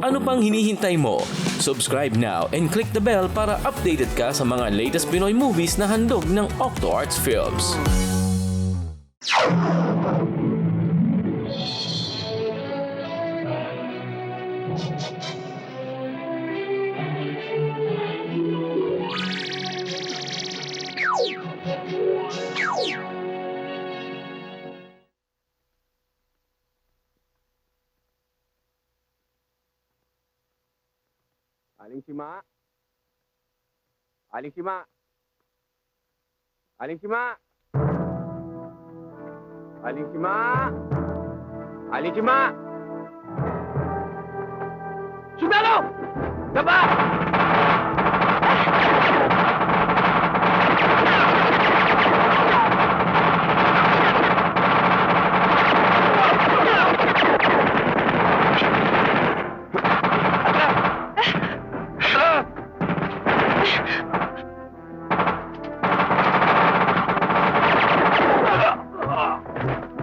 Ano pang hinihintay mo? Subscribe now and click the bell para updated ka sa mga latest Pinoy movies na handog ng Octo Arts Films. Aling Sima? Aling Sima? Aling Sima? Aling Sima? Aling Sima? Sundalo! Daba!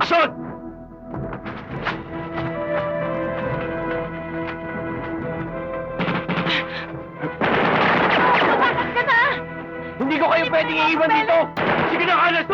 Ason! Bakit ka na? Hindi ko kayo pwedeng iiwan dito! Sige na, Alas!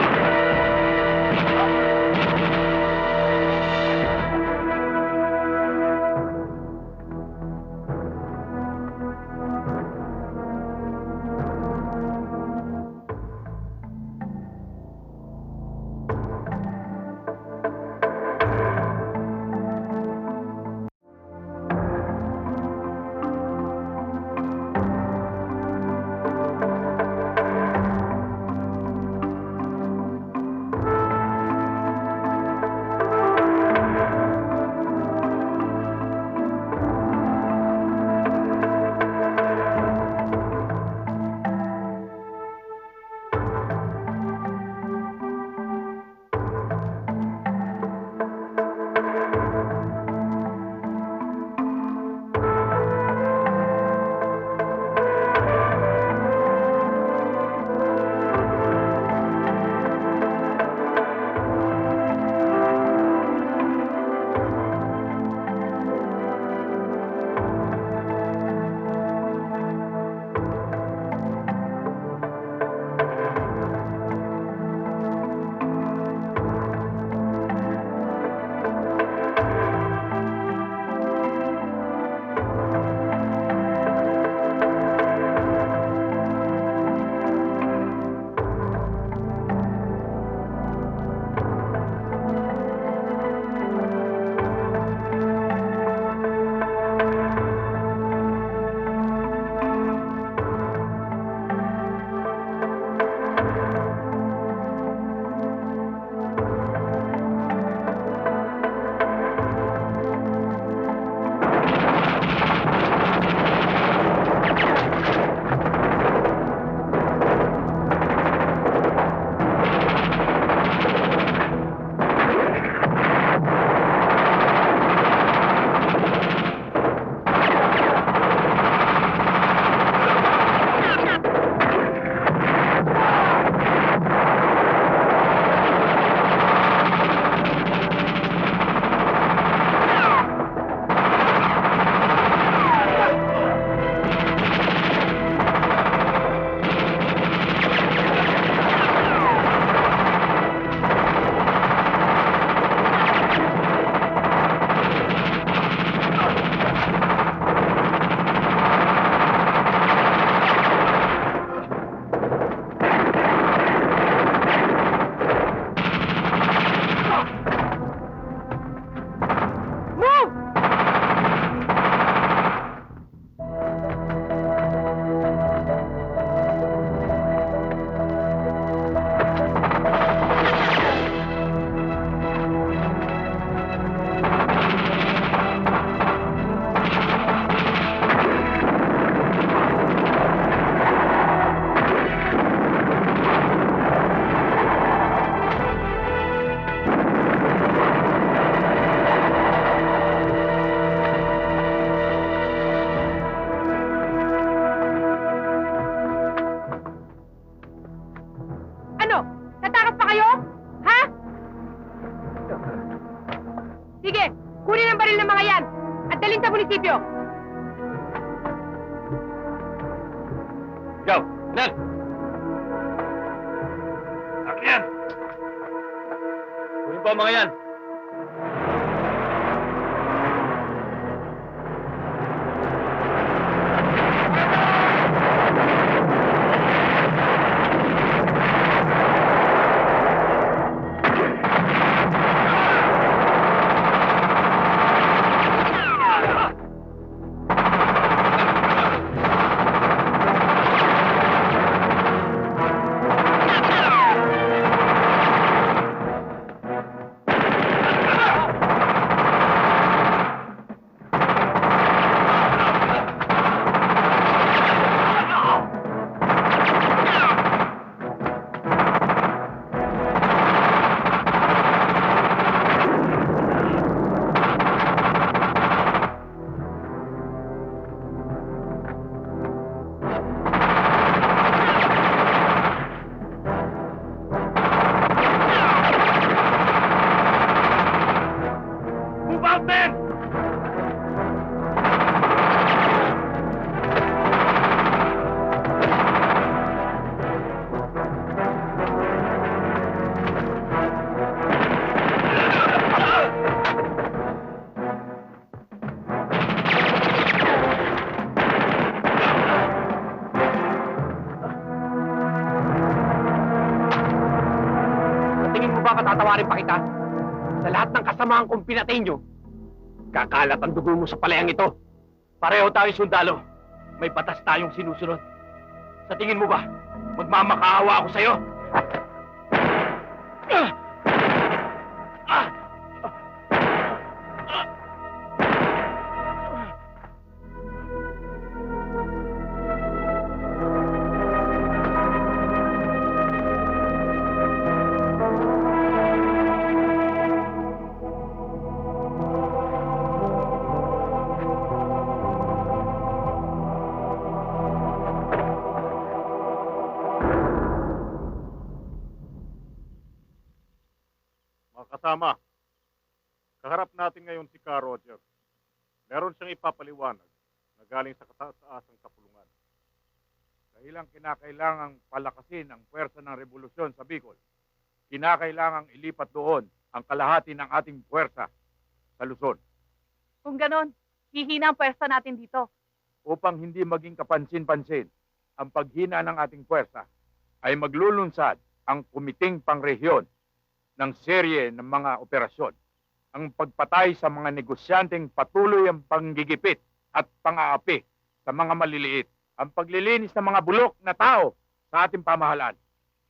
sa munisipyo! Ikaw, Nan! Akin yan! Kunin po ang mga yan! Move out, men! Sa tingin mo ba katatawarin pa kita? Sa lahat ng kasamahan kong pinatay nyo, kakalat ang dugo mo sa palayang ito. Pareho tayong sundalo. May batas tayong sinusunod. Sa tingin mo ba, magmamakaawa ako sa'yo? Mga kasama, kaharap natin ngayon si Ka Roger. Meron siyang ipapaliwanag na galing sa kataas-asang kapulungan. Dahilang kinakailangang palakasin ang puwersa ng revolusyon sa Bicol, kinakailangang ilipat doon ang kalahati ng ating puwersa sa Luzon Kung ganon, hihina ang pwersa natin dito. upang hindi maging kapansin-pansin ang paghina ng ating puwersa ay maglulunsad ang kumiting pangrehiyon ng serye ng mga operasyon. Ang pagpatay sa mga negosyanteng patuloy ang panggigipit at pang-aapi sa mga maliliit. Ang paglilinis ng mga bulok na tao sa ating pamahalaan.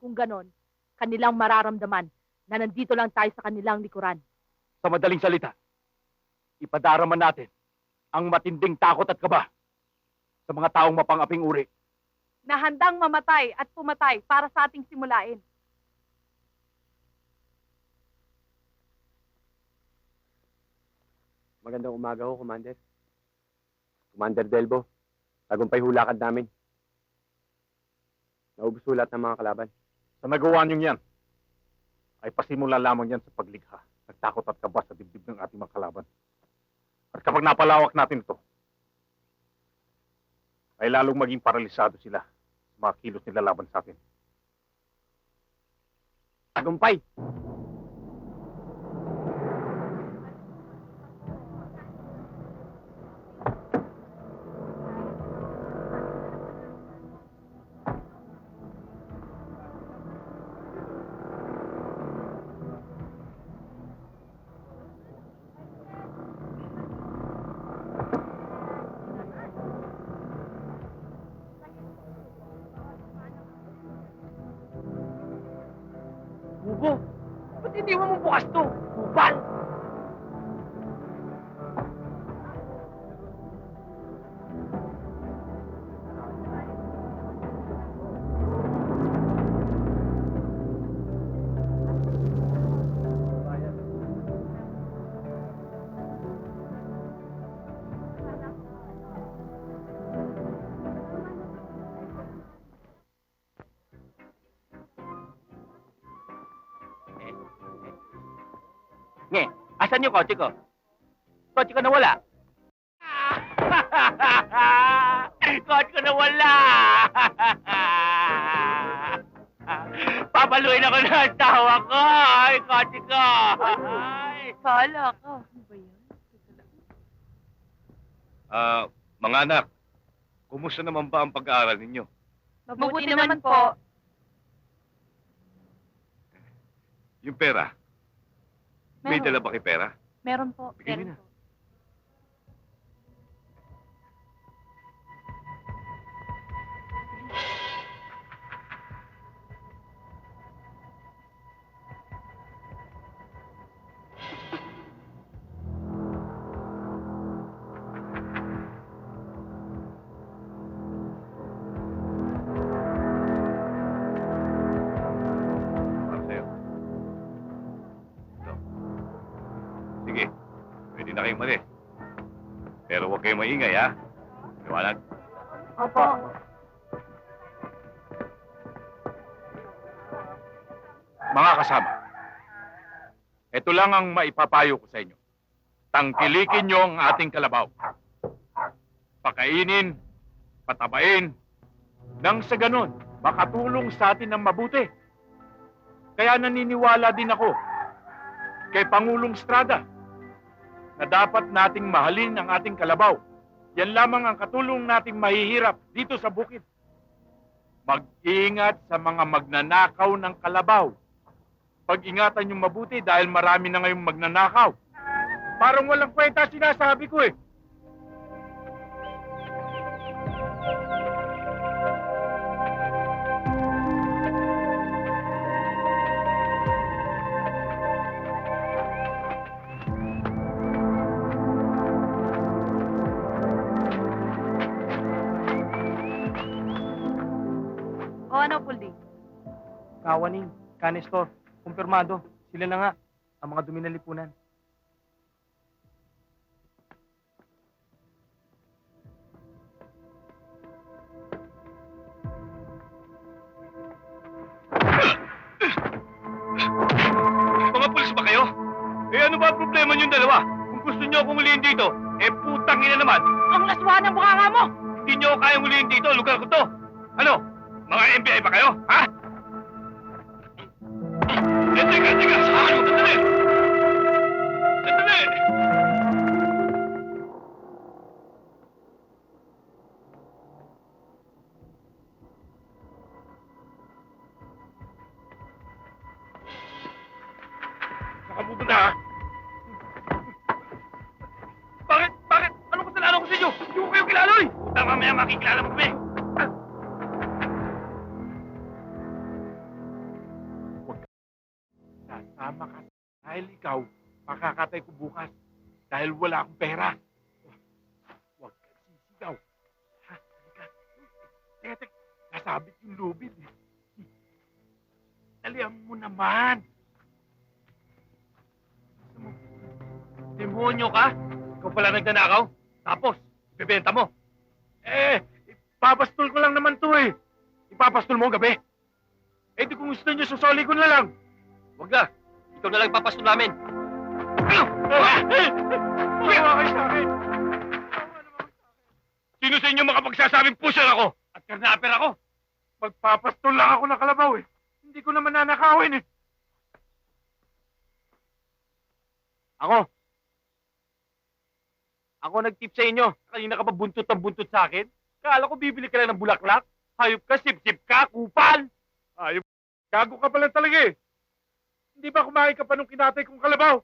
Kung ganon, kanilang mararamdaman na nandito lang tayo sa kanilang likuran. Sa madaling salita, ipadarama natin ang matinding takot at kaba sa mga taong mapang-aping uri. Na handang mamatay at pumatay para sa ating simulain. Magandang umaga ho, Commander. Commander Delbo, tagumpay hulakad namin. Naubos ho lahat ng mga kalaban. Sa nagawa niyong yan, ay pasimula lamang yan sa paglikha ng takot at kaba sa dibdib ng ating mga kalaban. At kapag napalawak natin ito, ay lalong maging paralisado sila sa mga kilos nila laban sa atin. Tagumpay! Hugo, ba't hindi mo bukas to? Hubal! Nge, asan yung kotse ko? Kotse ko nawala. Babaluin ako ng tawa ko! Ay, kati ko! Ay! Bahala ka. Ano ba yan? Mga anak, kumusta naman ba ang pag-aaral ninyo? Mabuti naman po. Yung pera, may Meron. dala ba kay pera? Meron po. Bigyan mo na. Para sa'yo. Ito. Sige, pwede na kayong malis. Pero huwag kayong maingay, ha? Liwanag. Opo. Mga kasama, ito lang ang maipapayo ko sa inyo. Tangkilikin nyo ang ating kalabaw. Pakainin, patabain, nang sa ganon, makatulong sa atin ng mabuti. Kaya naniniwala din ako kay Pangulong Estrada na dapat nating mahalin ang ating kalabaw. Yan lamang ang katulong nating mahihirap dito sa bukid. Mag-ingat sa mga magnanakaw ng kalabaw. Pag-ingatan yung mabuti dahil marami na ngayong magnanakaw. Parang walang kwenta sinasabi ko eh. O ano, Pulding? Kawaning, Kanestor, kumpirmado. Sila na nga, ang mga dumi ng lipunan. Mga pulis ba kayo? Eh ano ba ang problema niyong dalawa? Kung gusto niyo akong huliin dito, eh putang ina naman. Ang laswa ng bunganga mo! Hindi niyo ako kayang huliin dito, lugar ko to. Ano? Mga NBI ba kayo? Ha? Eh, teka, saan mo? Sandali! Sandali! Saan ka pupunta, ha? Bakit? Anong kasalanan ko sa inyo? Hindi ko kayo kilala, eh! Puta, mamaya makikilala mo kami! Sasama ka dahil ikaw, makakatay ko bukas dahil wala akong pera. Huwag kang sisigaw. Ha? Halika. Teka, nasabit yung lubid eh. Dalihan mo naman. Demonyo ka? Ikaw pala nagnanakaw? Tapos, ibebenta mo? Eh, ipapastol ko lang naman to eh. Ipapastol mo gabi. Eh di kung gusto nyo, susoli ko na lang. Huwag na. Ikaw na lang papastol namin. Mawa kayo sa akin. Sino sa inyo makapagsasabing pusher ako? At karnaper ako? Magpapastol lang ako ng kalabaw eh. Hindi ko naman nanakawin eh. Ako nag-tip sa inyo. Kanina ka pa buntot ang buntot sa akin. Kala ko bibili ka lang ng bulaklak. Hayop ka, sip-sip ka, kupal! Ayop. Gago ka pala talaga eh. Hindi ba kumain ka pa nung kinatay kong kalabaw?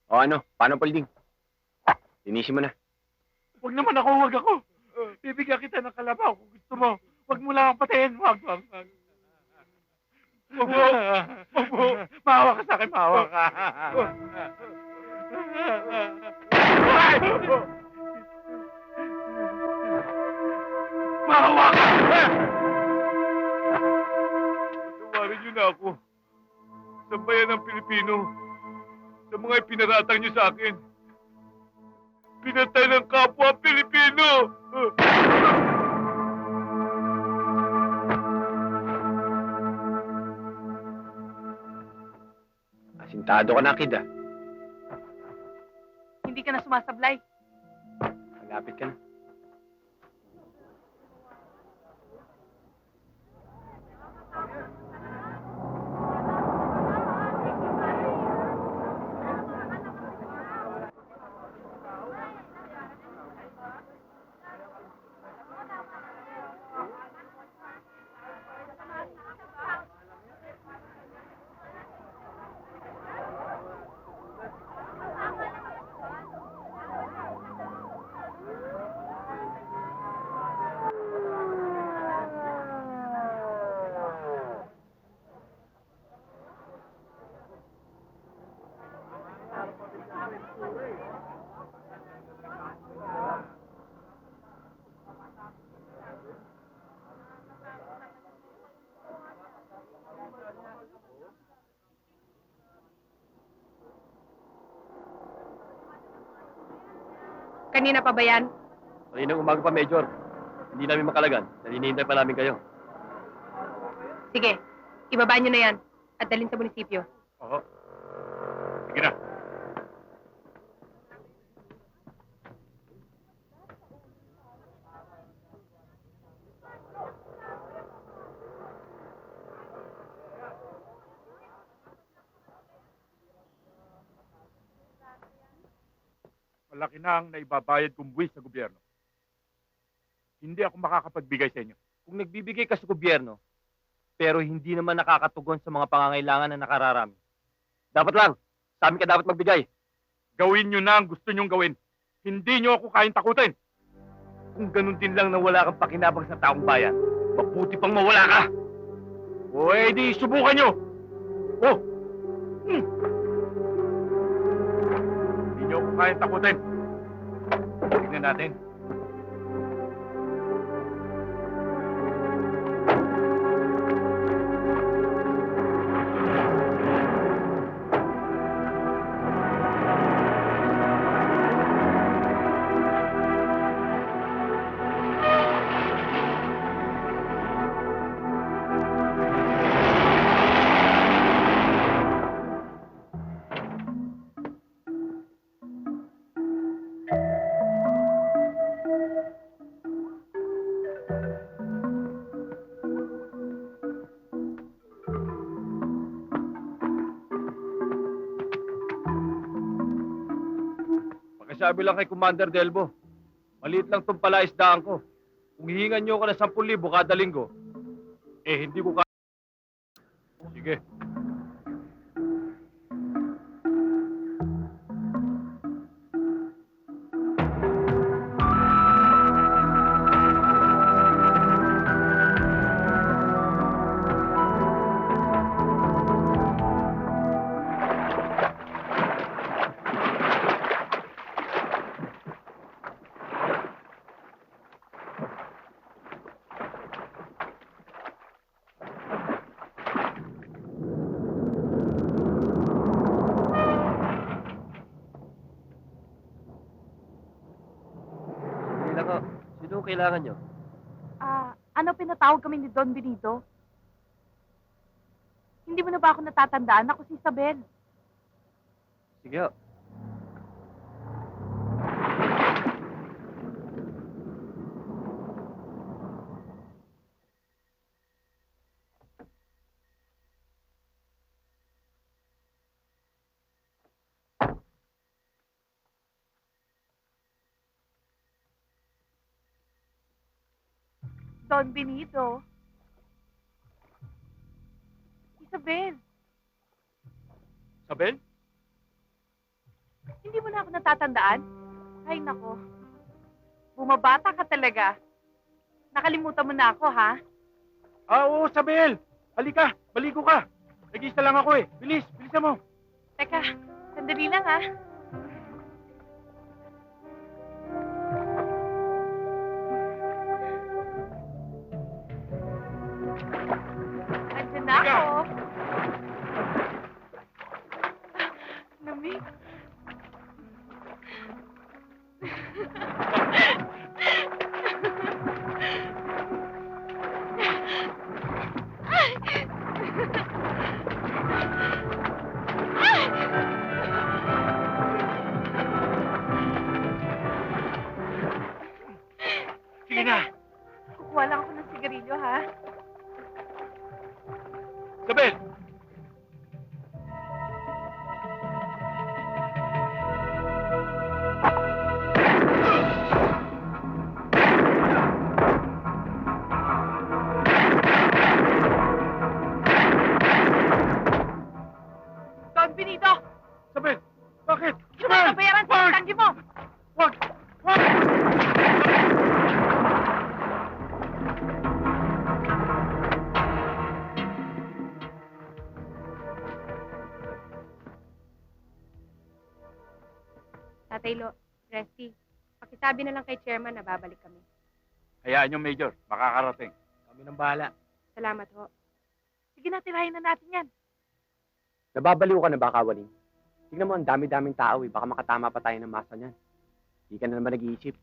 O ano, paano, Pulding? Linisin mo na. Huwag naman ako, huwag ako. Bibigyan kita ng kalabaw kung gusto mo. Huwag mo lang ang patayin. Huwag. Huwag mo. Huwag mo. Maawa ka sa akin, maawa ka. Ay! Maawa ka! Tawarin niyo na ako. Sa bayan ng Pilipino. Sa mga ipinaratang niyo sa akin. Pinatay ng kapwa Pilipino! Asintado ka na, kid, ah. Hindi ka na sumasablay. Malapit ka na. Kanina pa ba yan? Kaninang umaga pa, Major. Hindi namin makalagan. Nalinihintay pa namin kayo. Sige, ibaba nyo na yan at dalhin sa munisipyo. Oo. Sige na. Malaki na ang naibabayad kong buwis sa gobyerno. Hindi ako makakapagbigay sa inyo. Kung nagbibigay ka sa gobyerno, pero hindi naman nakakatugon sa mga pangangailangan na nakararami. Dapat lang, sa amin ka dapat magbigay. Gawin nyo na ang gusto nyong gawin. Hindi nyo ako kayang takutin. Kung ganun din lang na wala kang pakinabang sa taong bayan, mabuti pang mawala ka. O di subukan nyo. Oh! Hindi nyo ako kayang takutin. Tignan natin. Sabi lang kay Commander Delbo, maliit lang tong palaisdaan ko. Kung hihingan niyo ako ng 10,000 kada linggo, hindi ko Sige. Sino kailangan niyo? Ano pinatawag kami ni Don Benito? Hindi mo na ba ako natatandaan? Ako si Isabel. Sige ho. Don Benito. Isabel, Sabel? hindi mo na ako natatandaan? Ay, nako. Bumabata ka talaga. Nakalimutan mo na ako, ha? Oo, Sabel! Halika, baligo ka. Nag-isa lang ako eh. Bilis, bilisan mo. Teka, sandali lang, ha? Andiyan na Teka. ako. Lamig. Sige na. Kukuha lang ako ng sigarilyo, ha? Sabel! Don Benito! Sabel! Bakit? Hindi mo nabayaran sa Wag! tanggi mo! Wag! Wag! Tatay Lo, Resty, pakisabi na lang kay Chairman na babalik kami. Hayaan yung Major. Makakarating. Kami nang bahala. Salamat ho. Sige na, tirahin na natin yan. Nababaliw ka na ba, Kawaling? Tignan mo, ang dami-daming tao eh. Baka makatama pa tayo ng masa niyan. Hindi ka na naman nag-iisip.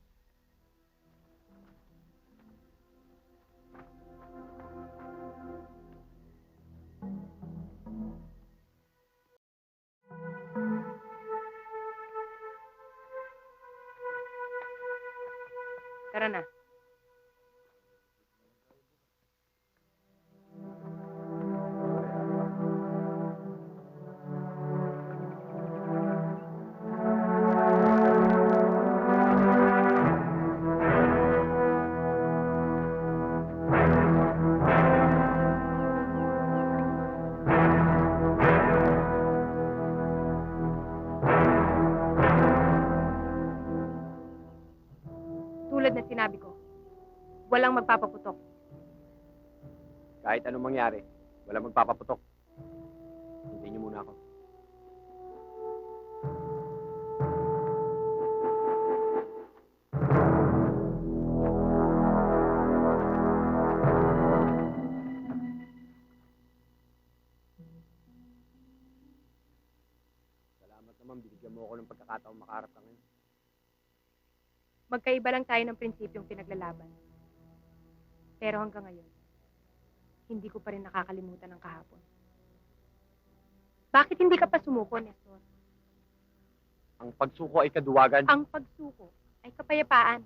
Tara na. Tulad na sinabi ko, walang magpapaputok. Kahit anong mangyari, wala magpapaputok. Hintayin niyo muna ako. Salamat naman, binigyan mo ako ng pagkakataong makaharap ka ngayon. Magkaiba lang tayo ng prinsipyong pinaglalaban. Pero hanggang ngayon, hindi ko pa rin nakakalimutan ang kahapon. Bakit hindi ka pa sumuko, Nestor? Ang pagsuko ay kaduwagan. Ang pagsuko ay kapayapaan.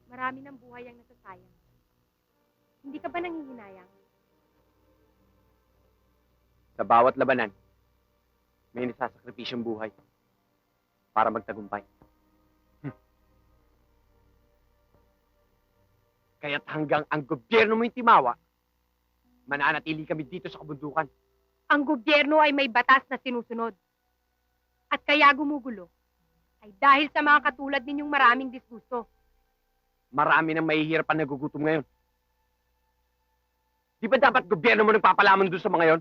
Marami ng buhay ang nasasayang. Hindi ka ba nanghihinayang? Sa bawat labanan, may nasasakripisyong buhay para magtagumpay. Kaya't hanggang ang gobyerno mo yung timawa, mananatili kami dito sa kabundukan. Ang gobyerno ay may batas na sinusunod. At kaya gumugulo ay dahil sa mga katulad ninyong maraming disgusto. Marami nang mahihirap ang nagugutom ngayon. Di ba dapat gobyerno mo nagpapalamon doon sa mga yon?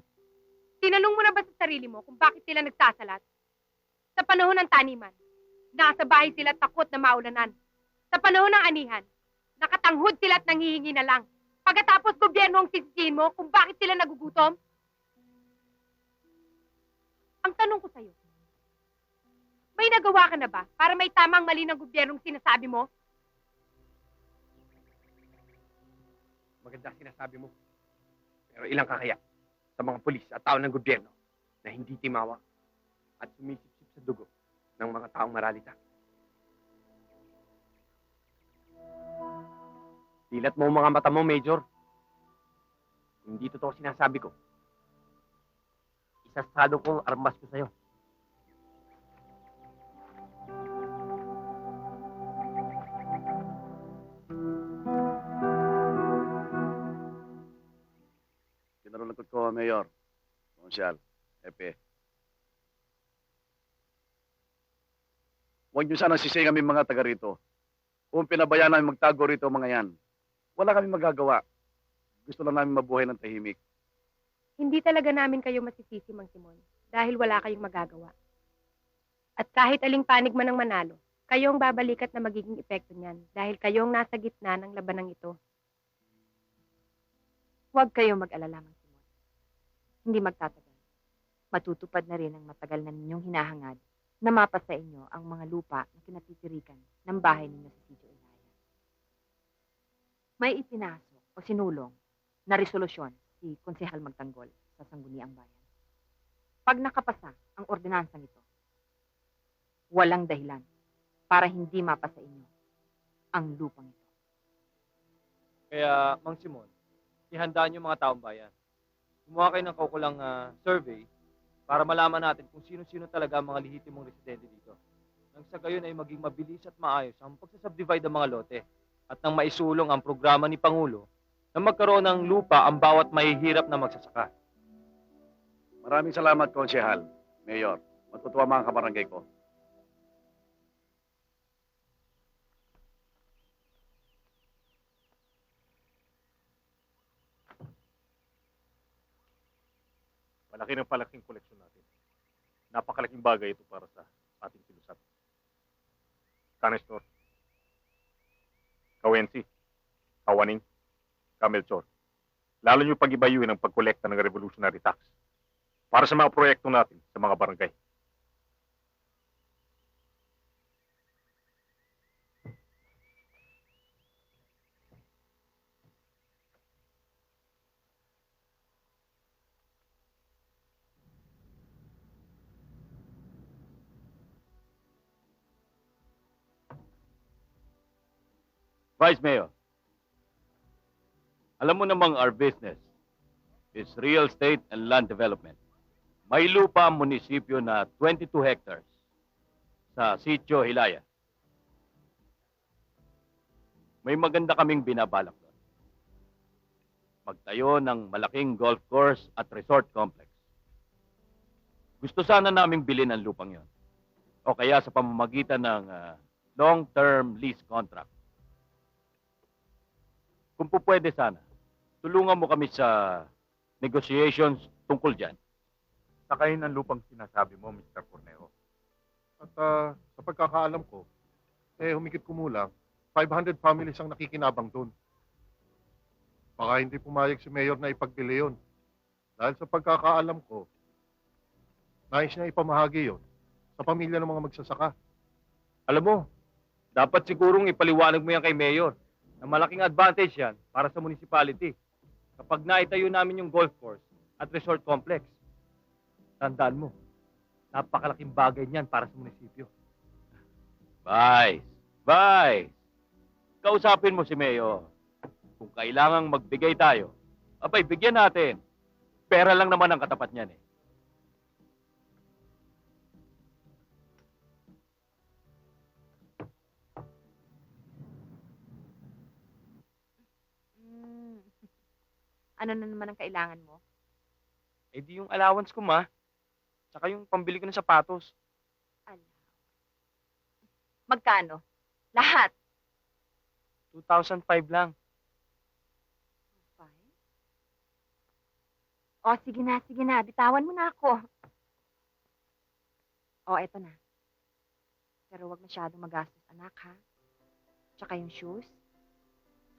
Tinanong mo na ba sa sarili mo kung bakit sila nagsasalat? Sa panahon ng taniman, nasa bahay sila takot na maulanan. Sa panahon ng anihan, nakatanghod sila at nanghihingi na lang. Pagkatapos gobyerno ang sisisihin mo kung bakit sila nagugutom? Ang tanong ko sa'yo, may nagawa ka na ba para may tamang mali ng gobyernong sinasabi mo? Maganda sinasabi mo. Pero ilang kakaya sa mga pulis at tao ng gobyerno na hindi timawa at sumisipsip sa dugo ng mga taong maralita. Dilat mo ang mga mata mo, Major. Hindi totoo sinasabi ko. Isasado ko ang armas ko sa'yo. Kinarulagod ko, Mayor. Konsyal, Epe. Huwag niyo sana sisihin kami mga taga rito. Kung pinabayaan namin magtago rito mga yan, wala kami magagawa. Gusto lang namin mabuhay ng tahimik. Hindi talaga namin kayo masisisi, Mang Simon, dahil wala kayong magagawa. At kahit aling panig man ang manalo, kayo ang babalikat na magiging epekto niyan dahil kayo ang nasa gitna ng labanang ito. Huwag kayong mag-alala, Mang Simon. Hindi magtatagal. Matutupad na rin ang matagal na ninyong hinahangad na mapa sa inyo ang mga lupa na kinatitirikan ng bahay ninyo sa Sitio Ilaya. May ipinasok o sinulong na resolusyon si Konsehal Magtanggol sa Sangguniang Bayan. Pag nakapasa ang ordinansang ito, walang dahilan para hindi mapa sa inyo ang lupang ito. Kaya, Mang Simon, ihandaan niyo mga taong bayan. Gumawa kayo ng kaukulang survey para malaman natin kung sino-sino talaga ang mga lehitimong residente dito. Nang sa gayon ay maging mabilis at maayos ang pagsasubdivide ng mga lote at nang maisulong ang programa ni Pangulo na magkaroon ng lupa ang bawat mahihirap na magsasaka. Maraming salamat, Konsehal, Mayor. Matutuwa mga kabarangay ko. Malaki ng palaking koleksyon natin. Napakalaking bagay ito para sa ating kilusat. Canestor, Kawensi, Kawaning, Kamelchor. Lalo nyo pag-ibayuin ang pagkolekta ng revolutionary tax para sa mga proyekto natin sa mga barangay. Vice Mayor, alam mo namang our business is real estate and land development. May lupa ang munisipyo na 22 hectares sa Sitio Hilaya. May maganda kaming binabalak doon. Magtayo ng malaking golf course at resort complex. Gusto sana naming bilhin ang lupang yon. O kaya sa pamamagitan ng long-term lease contract. Kung po pwede sana, tulungan mo kami sa negotiations tungkol dyan. Sakayin ang lupang sinasabi mo, Mr. Corneo. At sa pagkakaalam ko, humigit kumulang, 500 families ang nakikinabang doon. Baka hindi pumayag si Mayor na ipagbili yun. Dahil sa pagkakaalam ko, nais niya ipamahagi yun sa pamilya ng mga magsasaka. Alam mo, dapat sigurong ipaliwanag mo yan kay Mayor na malaking advantage yan para sa municipality kapag naitayo namin yung golf course at resort complex. Tandaan mo, napakalaking bagay niyan para sa munisipyo. Vice, kausapin mo si Mayor. Kung kailangang magbigay tayo, abay, bigyan natin. Pera lang naman ang katapat niyan eh. Mm. Ano na naman ang kailangan mo? Eh di yung allowance ko, ma. Tsaka yung pambili ko ng sapatos. Ala. Magkano? Lahat. 2,500 lang. Fine. O, sige na. Bitawan mo na ako. O, eto na. Pero wag masyadong magastos, anak, ha? Tsaka yung shoes,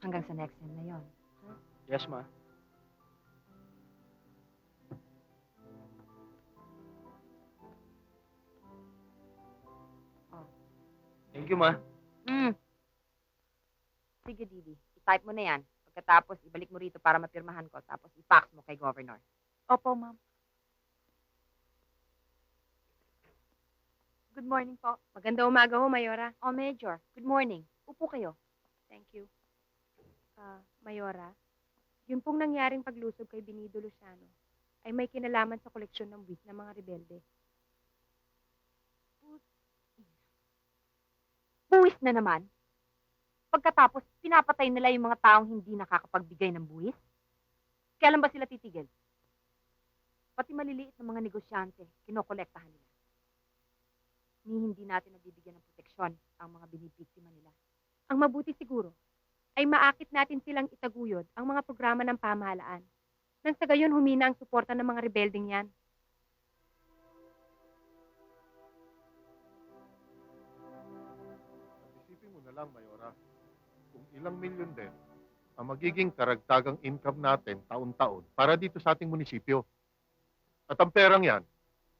hanggang sa next time na yon. Yes, ma. Thank you, ma. Sige, Didi. I-type mo na yan. Pagkatapos, ibalik mo rito para mapirmahan ko. Tapos, i-fax mo kay Governor. Opo, ma'am. Good morning po. Maganda umaga ho, Mayora. O, Major. Good morning. Upo kayo. Thank you. Mayora, yun pong nangyaring paglusob kay Benido Luciano ay may kinalaman sa koleksyon ng buwis ng mga rebelde. Buwis na naman. Pagkatapos, pinapatay nila yung mga taong hindi nakakapagbigay ng buwis. Kailan ba sila titigil? Pati maliliit na mga negosyante, kinokolektahan nila. Hindi natin nabibigyan ng proteksyon ang mga binibiktima nila. Ang mabuti siguro ay maakit natin silang itaguyod ang mga programa ng pamahalaan nang sa gayon humina ang suporta ng mga rebelding yan. Isipin mo na lang, Mayora, kung ilang milyon din ang magiging karagtagang income natin taon-taon para dito sa ating munisipyo. At ang perang yan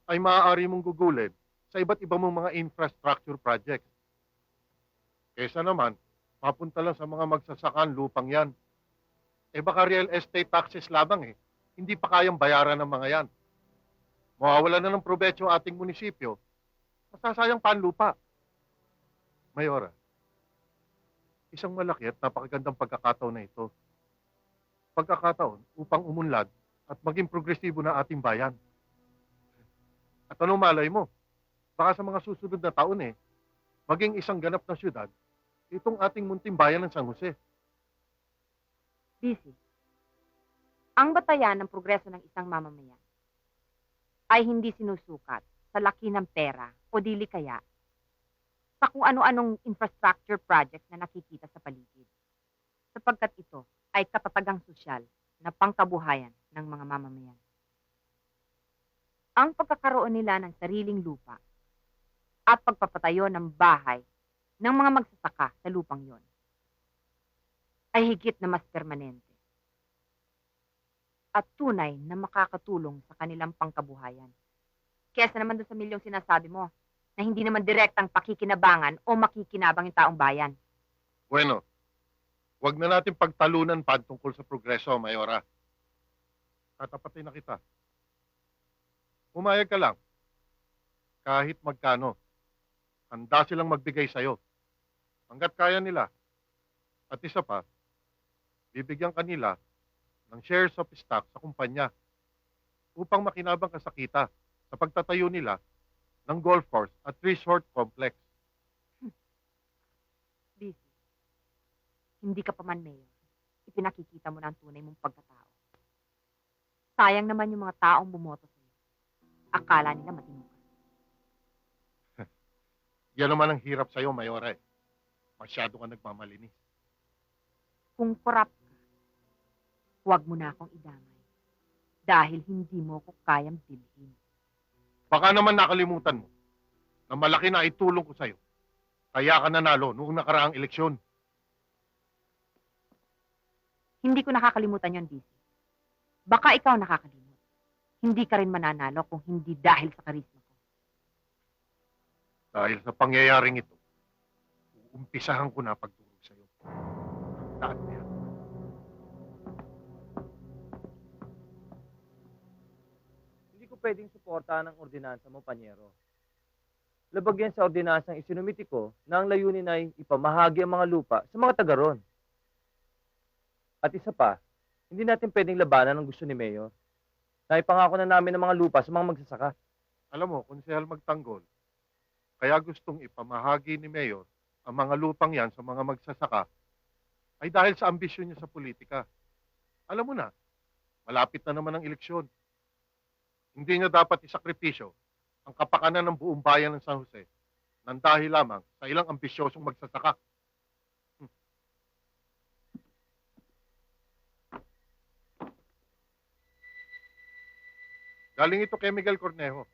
ay maaari mong gugulin sa iba't ibang mga infrastructure projects. Kesa naman, mapunta lang sa mga magsasakan lupang yan. Eh baka real estate taxes lamang eh. Hindi pa kayang bayaran ng mga yan. Mawawala na ng provecho ating munisipyo. Masasayang pa ang lupa. Mayora, isang malaki at napakagandang pagkakataon na ito. Pagkakataon upang umunlad at maging progresibo na ating bayan. At anong malay mo? Baka sa mga susunod na taon maging isang ganap na syudad itong ating munting bayan ng San Jose. Busy. Ang batayan ng progreso ng isang mamamayan ay hindi sinusukat sa laki ng pera o dili kaya sa kung ano-anong infrastructure project na nakikita sa paligid. Sapagkat ito ay katatagang sosyal na pangkabuhayan ng mga mamamayan. Ang pagkakaroon nila ng sariling lupa at pagpapatayo ng bahay ng mga magsasaka sa lupang yon ay higit na mas permanente at tunay na makakatulong sa kanilang pangkabuhayan. Kesa naman doon sa milyong sinasabi mo na hindi naman direktang pakikinabangan o makikinabang yung taong bayan. Bueno, wag na natin pagtalunan pa tungkol sa progreso, Mayora. Tatapatin na kita. Umayag ka lang. Kahit magkano, handa silang magbigay sa'yo. Hanggat kaya nila. At isa pa, bibigyan kanila ng shares of stock sa kumpanya upang makinabang ka sa kita sa pagtatayo nila ng golf course at resort complex. Busy. Hindi ka pa man mayor. Ipinakikita mo na ang tunay mong pagkatao. Sayang naman yung mga taong bumoto sa'yo. Akala nila matino ka. Yan naman ang hirap sa'yo, Mayora. Masyado ka nagmamalinis. Kung korap ka, huwag mo na akong idamay. Dahil hindi mo ko kayang bilhin. Baka naman nakalimutan mo na malaki na itulong ko sa'yo. Kaya ka nanalo noong nakaraang eleksyon. Hindi ko nakakalimutan yon, DC. Baka ikaw nakakalimut. Hindi ka rin mananalo kung hindi dahil sa karisma ko. Dahil sa pangyayaring ito, uumpisahan ko na pagturo sa'yo. Daan mo yan. Hindi ko pwedeng suportahan ang ordinansa mo, Panyero. Labag yan sa ordinansang isinumiti ko na ang layunin ay ipamahagi ang mga lupa sa mga taga-ron. At isa pa, hindi natin pwedeng labanan ang gusto ni Mayor. Na ipangako na namin ang mga lupa sa mga magsasaka. Alam mo, Konsehal Magtanggol, kaya gustong ipamahagi ni Mayor ang mga lupang yan sa mga magsasaka ay dahil sa ambisyon niya sa politika. Alam mo na, malapit na naman ang eleksyon. Hindi niya dapat isakripisyo ang kapakanan ng buong bayan ng San Jose nang dahil lamang sa ilang ambisyosong magsasaka. Galing ito kay Miguel Cornejo.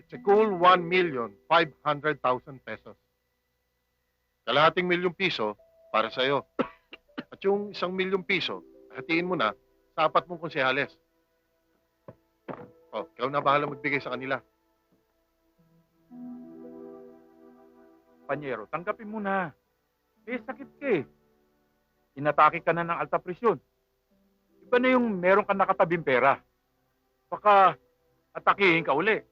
It's a cool 1,500,000 pesos. Kalahating milyong piso para sa'yo. At yung 1,000,000 piso, hatiin mo na sa 4 mong konsehales. Oh, ikaw na bahala magbigay sa kanila. Panyero, tanggapin mo na. Sakit ka eh. Inatake ka na ng alta presyon. Iba na yung meron ka nakatabing pera. Baka atakihin ka uli.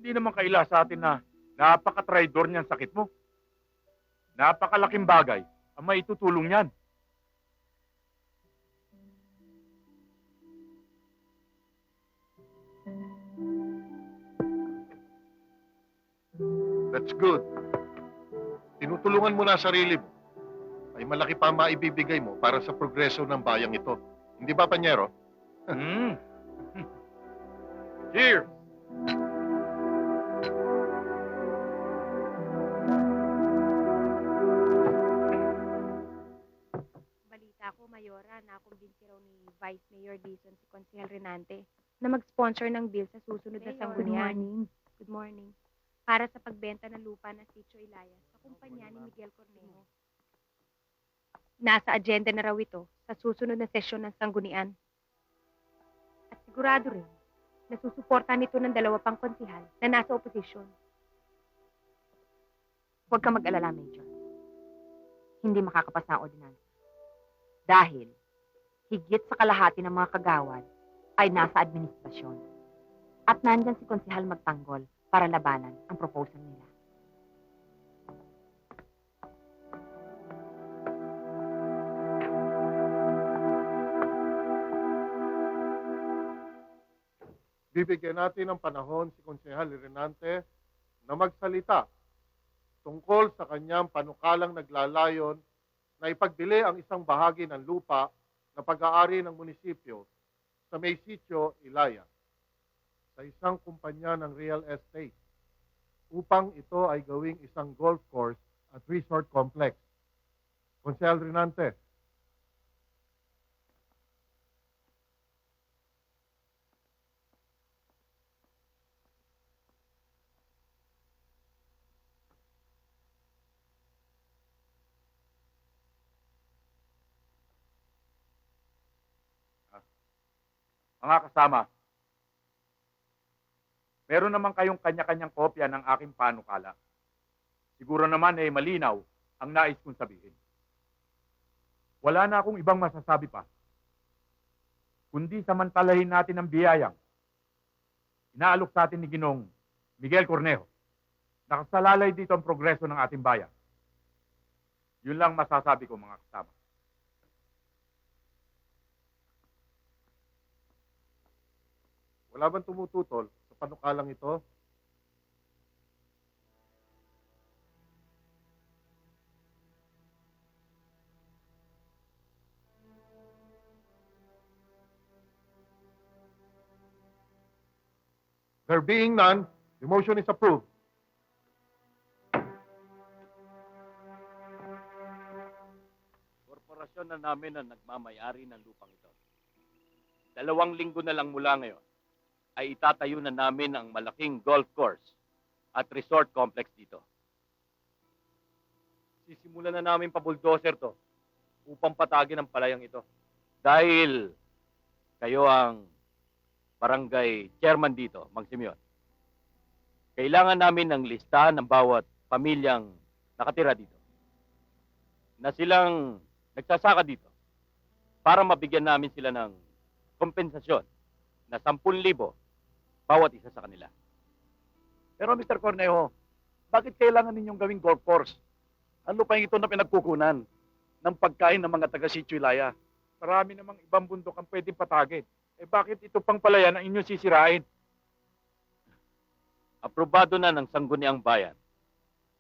Hindi naman kaila sa atin na napaka-traidor niyan sakit mo. Napakalaking bagay ang maitutulong niyan. That's good. Tinutulungan mo na ang sarili mo. Ay malaki pa maibibigay mo para sa progreso ng bayang ito. Hindi ba, Panyero? Cheers! Balita ko, Mayora, nakumbinsi raw ni Vice Mayor Dizon si Consihal Renante na mag-sponsor ng bill sa susunod na sanggunian. Good morning. Para sa pagbenta ng lupa ng Sitio Ilaya sa kumpanya ni Miguel Cornejo. Nasa agenda na raw ito sa susunod na sesyon ng sanggunian. At sigurado rin na susuportahan nito ng 2 pang konsihal na nasa oposisyon. Huwag ka mag-alala, Major. Hindi makakapasa ang ordinansa. Dahil, higit sa kalahati ng mga kagawad ay nasa administrasyon. At nandyan si Konsehal Magtanggol para labanan ang proposal nila. Bibigyan natin ng panahon si Konsehal Renante na magsalita tungkol sa kanyang panukalang naglalayon na ipagbili ang isang bahagi ng lupa na pag-aari ng munisipyo sa may sitio Ilaya sa isang kumpanya ng real estate upang ito ay gawing isang golf course at resort complex. Konsehal Renante. Mga kasama, meron naman kayong kanya-kanyang kopya ng aking panukala. Siguro naman ay malinaw ang nais kong sabihin. Wala na akong ibang masasabi pa, kundi samantalahin natin ang biyayang inaalok sa atin ni Ginong Miguel Cornejo. Nakasalalay dito ang progreso ng ating bayan. Yun lang masasabi ko, mga kasama. Wala bang tumututol sa panukalang ito? There being none, the motion is approved. Korporasyon na namin ang nagmamayari ng lupang ito. 2 linggo na lang mula ngayon ay itatayo na namin ang malaking golf course at resort complex dito. Sisimulan na namin pa-bulldozer to upang patagin ang palayang ito. Dahil kayo ang barangay chairman dito, Mang Simeon, kailangan namin ng listahan ng bawat pamilyang nakatira dito na silang nagsasaka dito para mabigyan namin sila ng kompensasyon na 10,000 bawat isa sa kanila. Pero Mr. Cornejo, bakit kailangan ninyong gawing golf course? Ano pa ito na pinagkukunan ng pagkain ng mga taga-Sitio Ilaya? Marami namang ibang bundok ang pwedeng patagin. Eh bakit ito pang palayan ang inyong sisirain? Aprobado na ng Sangguniang Bayan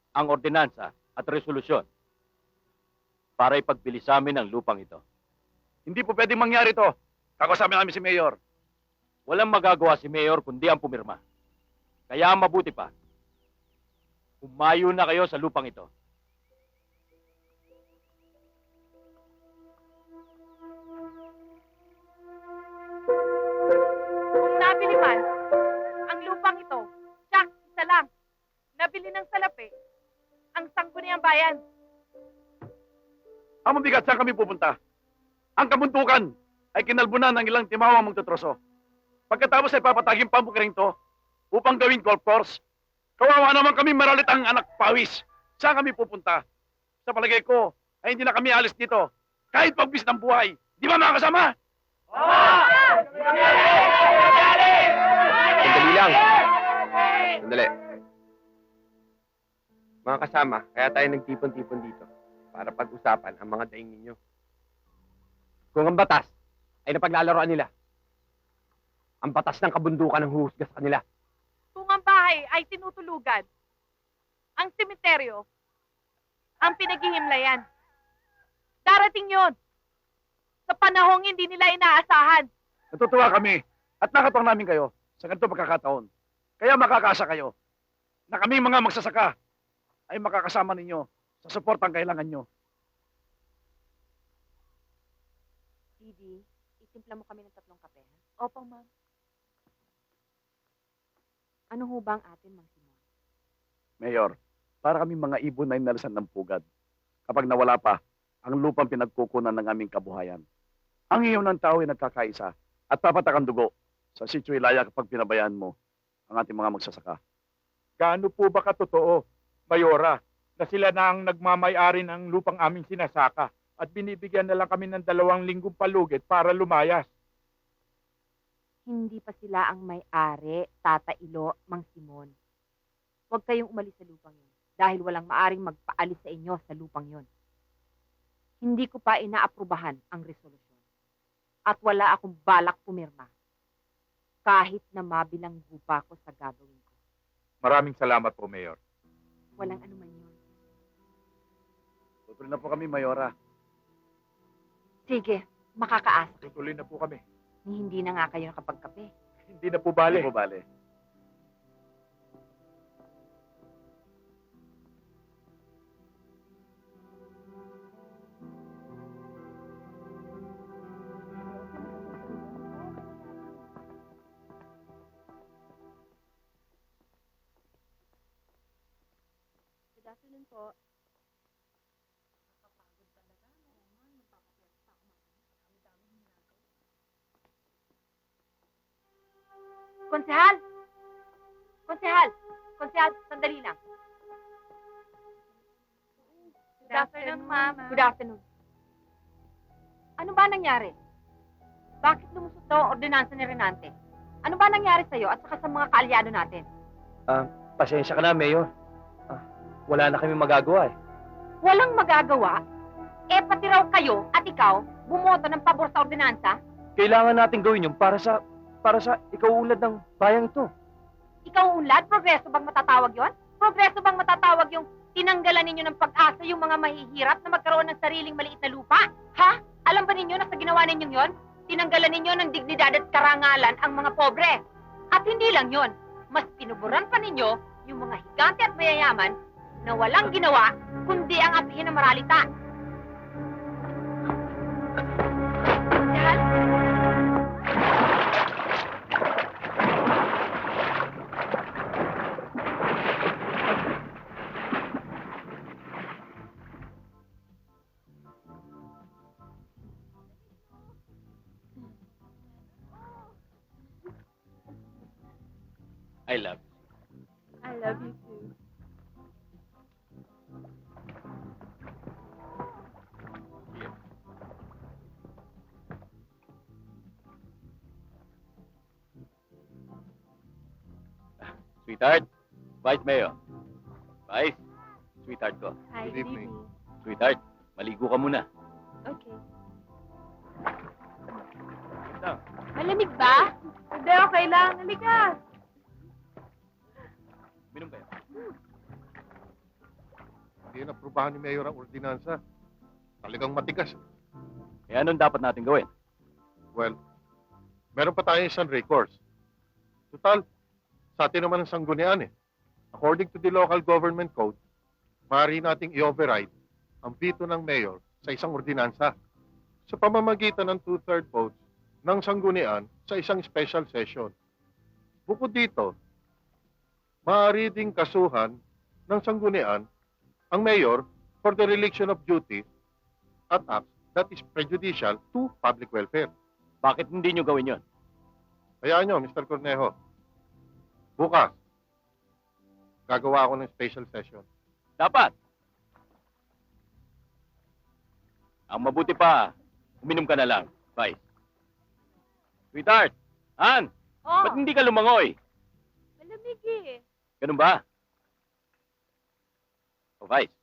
ang ordinansa at resolusyon para ipagbilis sa amin ang lupang ito. Hindi po pwedeng mangyari to. Kakausapin namin si Mayor. Walang magagawa si Mayor kundi ang pumirma. Kaya mabuti pa, humayo na kayo sa lupang ito. Kung nabili man, ang lupang ito, tsak, isa lang. Nabili ng salapi, ang Sangguniang Bayan. Ang mabigat, saan kami pupunta? Ang kabuntukan ay kinalbunan ng ilang timawang magtutroso. Pagkatapos ay papatagin pa ang bukiring to upang gawing golf course. Kawawa naman kami maralit ang anak pawis. Saan kami pupunta? Sa palagay ko, ay hindi na kami alis dito. Kahit pagbis ng buhay. Di ba mga kasama? Sandali lang. Sandali. Mga kasama, kaya tayo nagtipon-tipon dito para pag-usapan ang mga daing ninyo. Kung ang batas ay napaglalaroan nila, ang batas ng kabundukan ang huhusga sa kanila. Kung ang bahay ay tinutulugan, ang semeteryo, ang pinaghihimlayan. Darating yon sa panahong hindi nila inaasahan. Natutuwa kami at nakatuwa namin kayo sa ganito pagkakataon. Kaya makakasa kayo na kami mga magsasaka ay makakasama ninyo sa suportang kailangan nyo. Didi, itimpla mo kami ng 3 kape, ha? Opo, ma'am. Ano ho ba ang atin, Mang Simon? Mayor, para kami mga ibon na inalasan ng pugad kapag nawala pa ang lupang pinagkukunan ng aming kabuhayan. Ang iyon ng tao ay nagkakaisa at papatak ang dugo sa Sitio Ilaya kapag pinabayaan mo ang ating mga magsasaka. Gaano po ba katotoo, Mayora, na sila na ang nagmamayari ng lupang aming sinasaka at binibigyan na lang kami ng 2 linggong palugit para lumayas? Hindi pa sila ang may-ari, Tata Ilo, Mang Simon. Huwag kayong umalis sa lupang yun dahil walang maaring magpaalis sa inyo sa lupang yun. Hindi ko pa inaaprubahan ang resolusyon at wala akong balak pumirma kahit na mabilanggo pa ako sa gagawin ko. Maraming salamat po, Mayor. Walang anuman yun. Tutuloy na po kami, Mayora. Sige, makakaasa kayo. Tutuloy na po kami. Ni hindi na nga kayo nakapagkape. Hindi na po bale. Hindi po bale. Good afternoon po. Konsehal! Konsehal! Konsehal, sandali lang. Good afternoon, ma'am. Good afternoon. Ano ba nangyari? Bakit lumusot daw ang ordinansa ni Renante? Ano ba nangyari sa'yo at saka sa mga kaalyado natin? Pasensya ka na, Mayor. Wala na kami magagawa eh. Walang magagawa? Pati raw kayo at ikaw, bumoto ng pabor sa ordinansa? Kailangan natin gawin yun para sa ikauunlad ng bayang ito. Ikaw unlad? Progreso bang matatawag yon? Progreso bang matatawag yung tinanggalan ninyo ng pag-asa yung mga mahihirap na magkaroon ng sariling maliit na lupa? Ha? Alam ba ninyo na sa ginawa ninyong yon, tinanggalan ninyo ng dignidad at karangalan ang mga pobre? At hindi lang yon, mas pinuburan pa ninyo yung mga higante at mayayaman na walang ginawa kundi ang apihin ng maralita. Yan. I love you. I love you too. Sweetheart, Vice Mayor. Vice, sweetheart ko. Hi, Good evening. baby. Sweetheart, maligo ka muna. Okay. Lang. Malamig ba? Hindi, okay lang. Halika. Minum kayo. Hindi naprubahan ni Mayor ang ordinansa. Talagang matigas. Eh, anong dapat natin gawin? Well, meron pa tayong isang recourse. Total, sa atin naman ang sanggunian eh. According to the local government code, maaari nating i-override ang veto ng mayor sa isang ordinansa sa pamamagitan ng 2/3 votes ng sanggunian sa isang special session. Bukod dito, maaari ding kasuhan ng sanggunian ang mayor for the religion of duty at acts that is prejudicial to public welfare. Bakit hindi nyo gawin yon? Hayaan nyo, Mr. Cornejo. Bukas, gagawa ako ng special session. Dapat. Ang mabuti pa, uminom ka na lang, Vice. Sweetheart, Han, Oh, ba't hindi ka lumangoy? malamig eh. Ganun ba? O, Vice.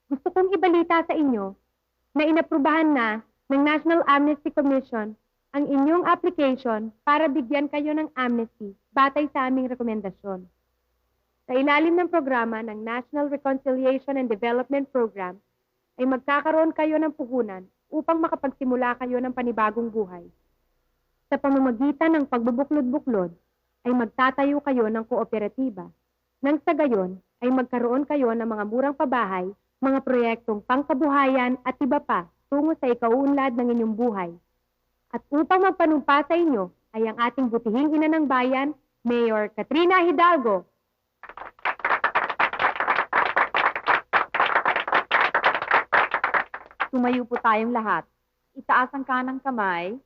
Gusto kong ibalita sa inyo na inaprubahan na ng National Amnesty Commission ang inyong application para bigyan kayo ng amnesty batay sa aming rekomendasyon. Sa ilalim ng programa ng National Reconciliation and Development Program, ay magkakaroon kayo ng puhunan upang makapagsimula kayo ng panibagong buhay. Sa pamamagitan ng pagbubuklod-buklod, ay magtatayo kayo ng kooperatiba. Nang sa gayon, ay magkaroon kayo ng mga murang pabahay, mga proyektong pangkabuhayan at iba pa tungo sa ikauunlad ng inyong buhay. At upang magpanumpa sa inyo ay ang ating butihing ina ng bayan, Mayor Katrina Hidalgo. Tumayo po tayong lahat. Itaas ang kanang kamay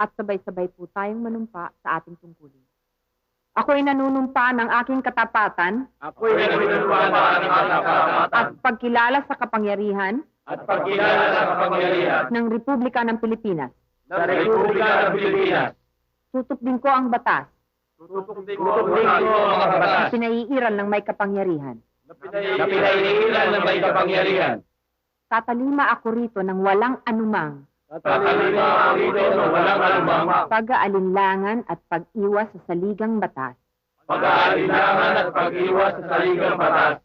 at sabay-sabay po tayong manumpa sa ating tungkulin. Ako'y nanunumpa ng aking katapatan Ako'y nanunumpa ng aking katapatan at pagkilala sa kapangyarihan at pagkilala sa kapangyarihan ng Republika ng Pilipinas. ng Republika ng Pilipinas. Tutupdin ko ang batas Tutupdin ko ang mga batas na pinaiiral ng may kapangyarihan. na pinaiilan ng may kapangyarihan. Tatalima ako rito ng walang anumang Tatalima ako rito ng walang anumang pag-aalinlangan at pag-iwas sa saligang batas. pag-aalinlangan at pag-iwas sa saligang batas.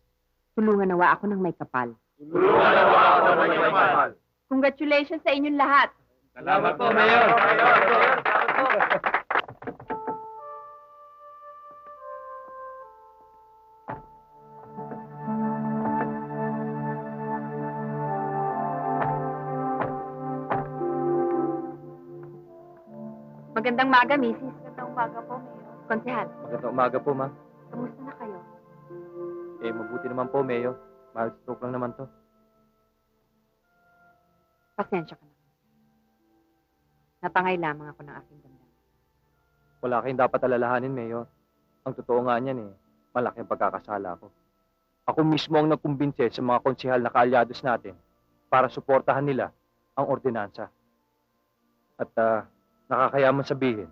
Tulungan nawa ako ng may kapal. Tulungan nawa ako ng may kapal. Congratulations sa inyong lahat. Salamat po, Mayor. Magandang maga, Mrs. Magandang umaga po, Mayor. Konsehal, Magandang umaga po, ma'am. kamusta na kayo? Eh, mabuti naman po, Mayor. Mild stroke lang naman to. Pasensya ka na. Natangay lamang ako ng aking damdamin. Wala kayong dapat alalahanin, Mayor. Ang totoo nga niyan eh, malaki ang pagkakasala ko. Ako mismo ang nagkumbinse sa mga konsehal na kaalyados natin para suportahan nila ang ordinansa. At nakakayaman sabihin,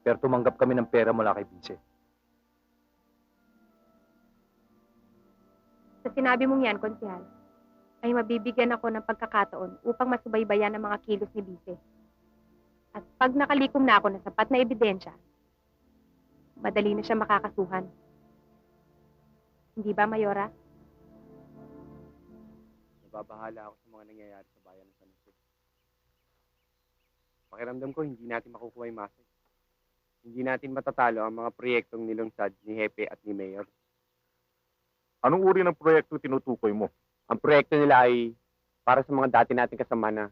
pero tumanggap kami ng pera mula kay Vice. Sa sinabi mong yan, Konsehal, ay mabibigyan ako ng pagkakataon upang masubaybayan ang mga kilos ni Bise. At pag nakalikom na ako ng sapat na ebidensya, madali na siya makakasuhan. Hindi ba, Mayora? Nababahala ako sa mga nangyayari sa bayan ng San Jose. Pakiramdam ko, hindi natin makukuha yung masa. Hindi natin matatalo ang mga proyektong nilunsad ni Hepe at ni Mayor. Anong uri ng proyekto tinutukoy mo? Ang proyekto nila ay para sa mga dati nating kasama na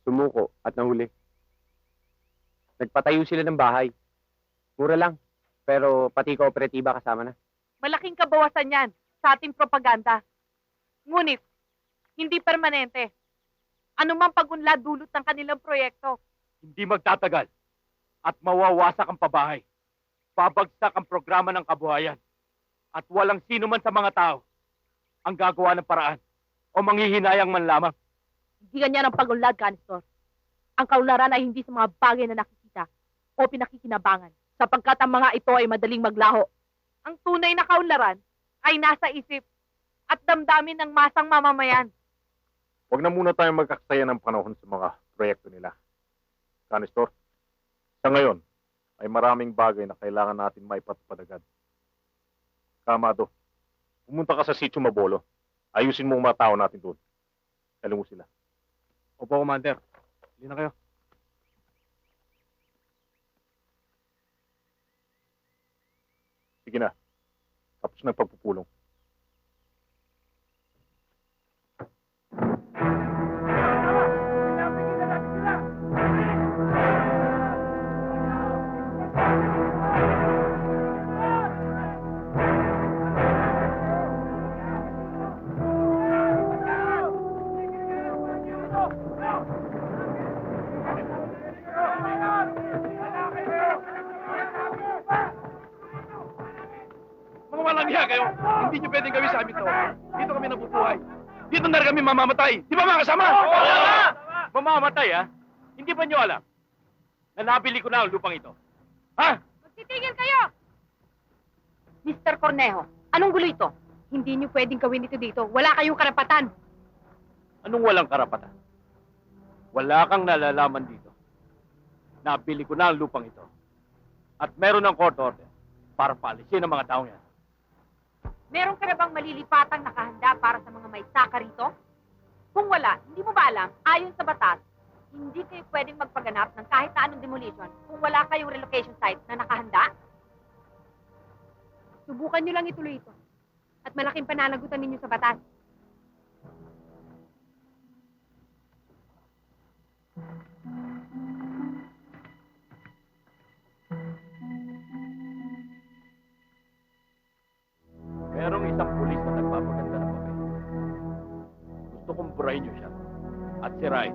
sumuko at nahuli. Nagpatayo sila ng bahay. Mura lang, pero pati kooperatiba kasama na. Malaking kabawasan yan sa ating propaganda. Ngunit, hindi permanente. Ano mang pagunlad dulot ng kanilang proyekto. Hindi magtatagal at mawawasak ang pabahay. Babagsak ang programa ng kabuhayan. At walang sino man sa mga tao ang gagawa ng paraan o manghihinayang man lamang. Hindi ganyan ang pagunlad, Canistor. Ang kaunlaran ay hindi sa mga bagay na nakikita o pinakikinabangan, sapagkat ang mga ito ay madaling maglaho. Ang tunay na kaunlaran ay nasa isip at damdamin ng masang mamamayan. Huwag na muna tayong magkaksaya ng panahon sa mga proyekto nila. Canistor, sa ngayon, ay maraming bagay na kailangan natin maipatupad agad. Kamado, pumunta ka sa Sitio Mabolo. Ayusin mo ang mga tao natin doon. Alam mo sila. Opo, Commander. Hindi na kayo. Sige na. Tapos na ang pagpupulong. Mga walang hiya kayo. Hindi nyo pwedeng gawin sa amin to. Dito kami nabubuhay. Dito na rin kami mamamatay. Di ba mga kasama? Mamamatay, ha? Hindi ba nyo alam na nabili ko na ang lupang ito? Ha? Magtitigil kayo! Mr. Cornejo, anong gulo ito? Hindi nyo pwedeng gawin ito dito. Wala kayong karapatan. Anong walang karapatan? Wala kang nalalaman dito. Nabili ko na ang lupang ito. At meron ng court order para paalisin ang mga taong yan. Meron ka na bang malilipatang nakahanda para sa mga may saka rito? Kung wala, hindi mo ba alam, ayon sa batas, hindi kayo pwedeng magpaganap ng kahit na anong demolition kung wala kayong relocation site na nakahanda? Subukan nyo lang ituloy ito. At malaking pananagutan ninyo sa batas. Merong isang pulis na nagpapaganda ng papel. Gusto kong burahin niyo siya at sirain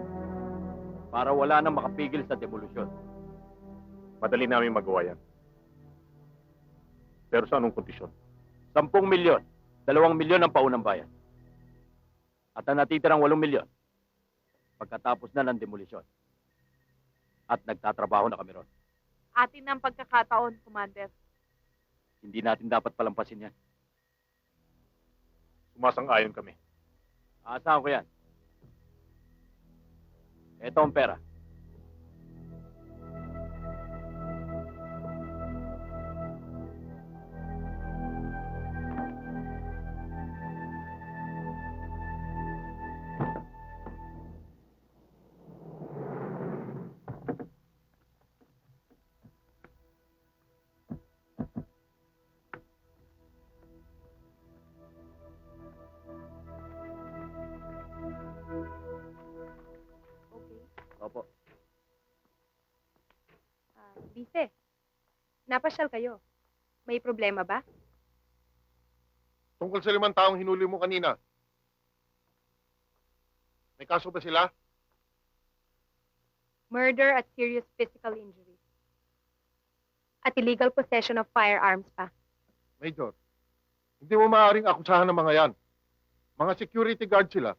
para wala nang makapigil sa demolusyon. Madali namin magawa yan. Pero sa anong kondisyon? 10 milyon, 2 milyon ang paunang bayan. At ang natitirang 8 milyon, pagkatapos na ng demolisyon. At nagtatrabaho na kami ron. Atin ang pagkakataon, Commander. Hindi natin dapat palampasin yan. Sumasang-ayon kami. Aasahan ko yan. Ito ang pera. Okay. Opo. Bise, napasyal kayo. May problema ba? Tungkol sa 5 taong hinuli mo kanina. May kaso ba sila? Murder at serious physical injury. At illegal possession of firearms pa. Major, hindi mo maaaring akusahan ng mga yan. Mga security guard sila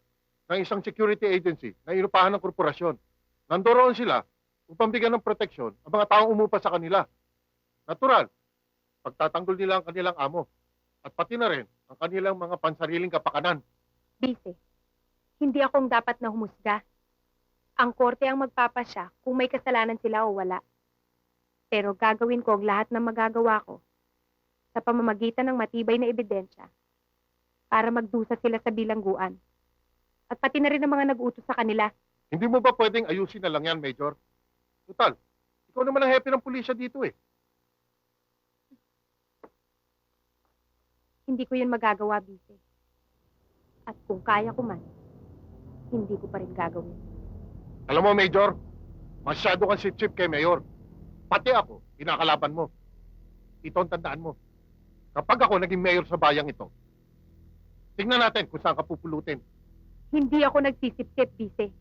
ng isang security agency na inupahan ng korporasyon. Nandoroon sila upang bigyan ng proteksyon ang mga taong umupa sa kanila. Natural, pagtatanggol nila ang kanilang amo. At pati na rin ang kanilang mga pansariling kapakanan. Bise, hindi akong dapat na humusga. Ang korte ang magpapasya kung may kasalanan sila o wala. Pero gagawin ko ang lahat ng magagawa ko sa pamamagitan ng matibay na ebidensya para magdusa sila sa bilangguan. At pati na rin ang mga nag-utos sa kanila. Hindi mo ba pwedeng ayusin na lang yan, Major? Total, ikaw naman ang hepe ng pulisya dito eh. Hindi ko yun magagawa, Bise. At kung kaya ko man, hindi ko pa rin gagawin. Alam mo, Major, masyado kang sip-sip kay Mayor. Pati ako, kinakalaban mo. Ito ang tandaan mo. Kapag ako naging mayor sa bayang ito, tingnan natin kung saan ka pupulutin. Hindi ako nagsisip-sip, Bise.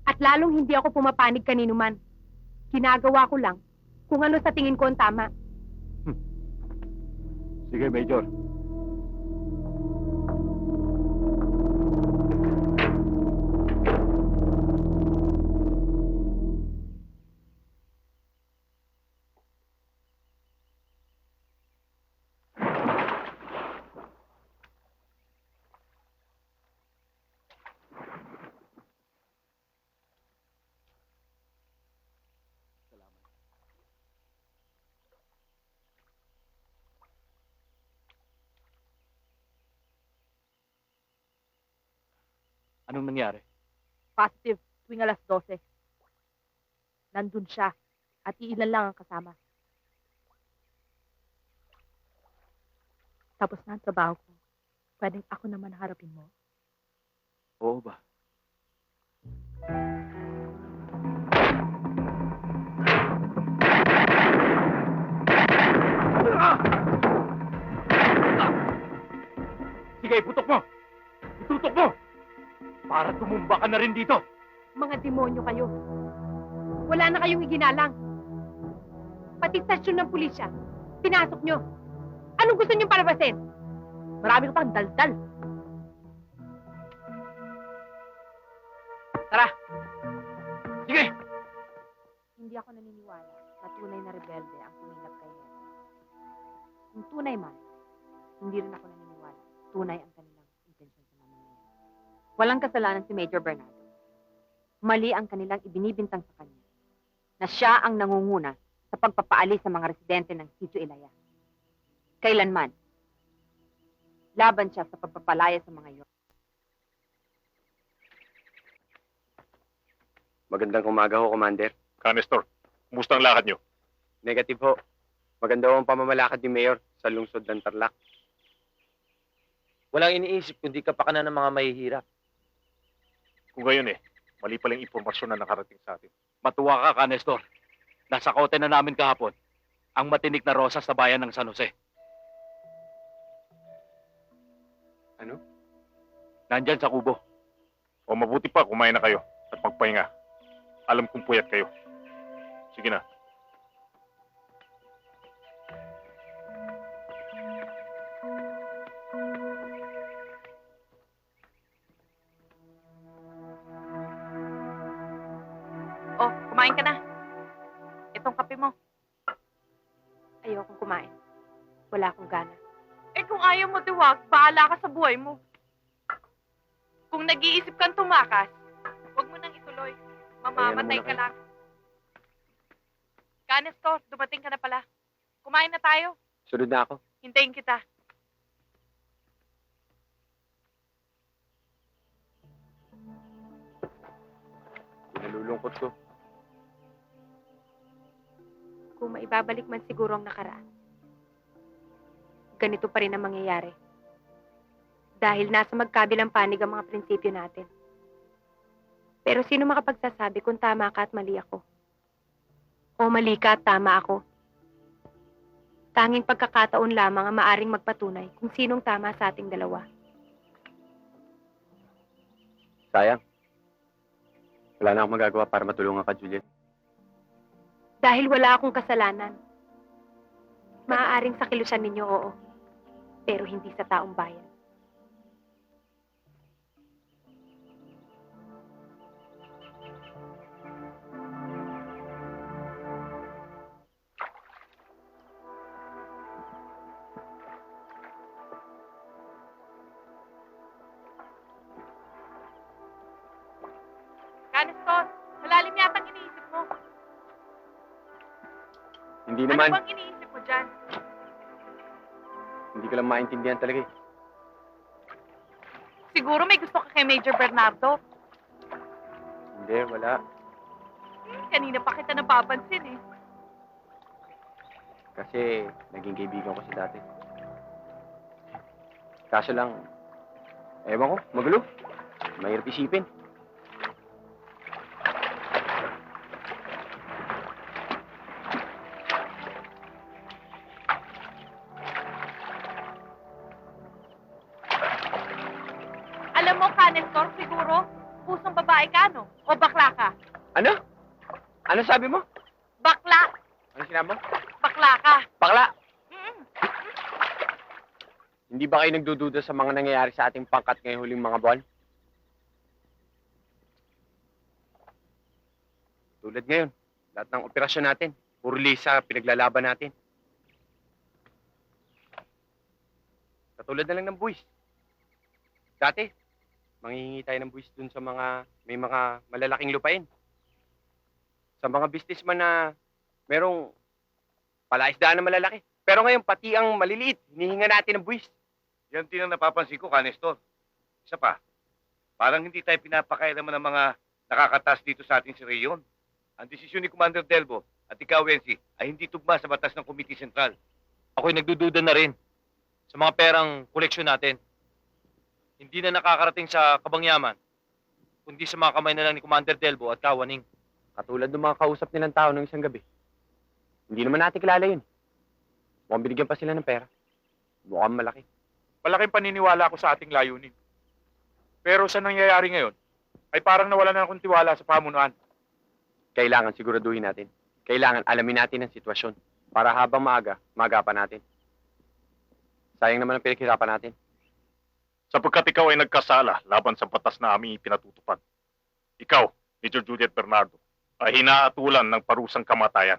At lalong hindi ako pumapanig kanino man. Ginagawa ko lang kung ano sa tingin ko ang tama. Sige, Major. Anong nangyari? Positive tuwing alas 12. Nandun siya at iilan lang ang kasama. Tapos na ang trabaho ko. Pwedeng ako naman harapin mo. Oo ba? Sige, putok mo! Itutok mo! Para tumumba ka na rin dito! Mga demonyo kayo. Wala na kayong iginalang. Pati stasyon ng pulisya, pinasok nyo. Anong gusto niyong palabasin? Marami ka pang daldal. Tara! Sige! Hindi ako naniniwala na tunay na rebelde ang tumilap kay Henry. Kung tunay man, hindi rin ako naniniwala. Tunay ang kanilang intensyon sa mamamayan. Walang kasalanan si Major Bernardo. Mali ang kanilang ibinibintang sa kanya na siya ang nangunguna sa pagpapaalis sa mga residente ng Sitio Ilaya. Kailanman, laban siya sa pagpapalaya sa mga iyon. Magandang umaga ho, Commander. Canestor, kumusta ang lakad nyo? Negative ho. Maganda ho ang pamamalakad ni Mayor sa lungsod ng Tarlac. Walang iniisip kundi kapakanan ng mga mahihirap. Kung gayon mali palang impormasyon na nakarating sa atin. Matuwa ka, Nestor. Nasa kote na namin kahapon ang matinik na rosas sa bayan ng San Jose. Ano? Nandyan sa kubo. O mabuti pa, kumain na kayo at magpahinga. Alam kong puyat kayo. Sige na. Oh, kumain ka na. Itong kape mo. Ayokong kumain. Wala akong gana. Eh kung ayaw mo tiwag, bahala ka sa buhay mo. Kung nag-iisip kang tumakas, huwag mo nang ituloy. Mamamatay ka lang. Canestor, dumating ka na pala. Kumain na tayo. Sunod na ako. Hintayin kita. Nalulungkot ko. Kung maibabalik man siguro ang nakaraan, ganito pa rin ang mangyayari. Dahil nasa magkabilang panig ang mga prinsipyo natin. Pero sino makapagsasabi kung tama ka at mali ako? O mali ka at tama ako? Tanging pagkakataon lamang ang maaring magpatunay kung sinong tama sa ating dalawa. Sayang. Wala na akong magagawa para matulungan ka, Juliet. Dahil wala akong kasalanan. Maaaring sa kilusan ninyo, oo. Pero hindi sa taong bayan. Nestor? Malalim yatang iniisip mo. Hindi naman. Ano bang iniisip mo dyan? Hindi ko lang maintindihan talaga eh. Siguro may gusto ka kay Major Bernardo. Hindi, wala. Kanina pa kita napapansin eh. Kasi naging kaibigan ko siya dati. Kaso lang, ewan ko, magulo. Mahirap isipin. Alam mo, Nestor, siguro, pusong babae ka, no? O bakla ka? Ano? Ano sabi mo? Bakla! Ano sinabi mo? Bakla ka! Bakla! Mm. Hindi ba kayo nagdududa sa mga nangyayari sa ating pangkat ngayong huling mga buwan? Tulad ngayon, lahat ng operasyon natin, puro lisa pinaglalaban natin. Katulad na lang ng buwis. Dati, manghihingi tayo ng buwis dun sa may mga malalaking lupain. Sa mga businessman na merong palaisdaan na malalaki. Pero ngayon, pati ang maliliit, hinihinga natin ng buwis. Yan din ang napapansin ko, Nestor. Isa pa, parang hindi tayo pinapakailaman ng mga nakakatas dito sa ating rehiyon. Ang desisyon ni Commander Delbo at ikaw, Wensi, ay hindi tugma sa batas ng Committee Central. Ako'y nagdududa na rin sa mga perang koleksyon natin. Hindi na nakakarating sa kabangyaman, kundi sa mga kamay na lang ni Commander Delbo at Kawaning. Katulad ng mga kausap nilang tao ng isang gabi. Hindi naman natin kilala yun. Mukhang binigyan pa sila ng pera. Mukhang malaki. Malaking paniniwala ko sa ating layunin. Pero sa nangyayari ngayon, ay parang nawala na akong tiwala sa pamunuan. Kailangan siguraduhin natin. Kailangan alamin natin ang sitwasyon para habang maaga, maagapan natin. Sayang naman ang pinaghirapan natin. Sapagkat ikaw ay nagkasala laban sa batas na aming ipinatutupad. Ikaw, Major Juliet Bernardo, ay hinaatulan ng parusang kamatayan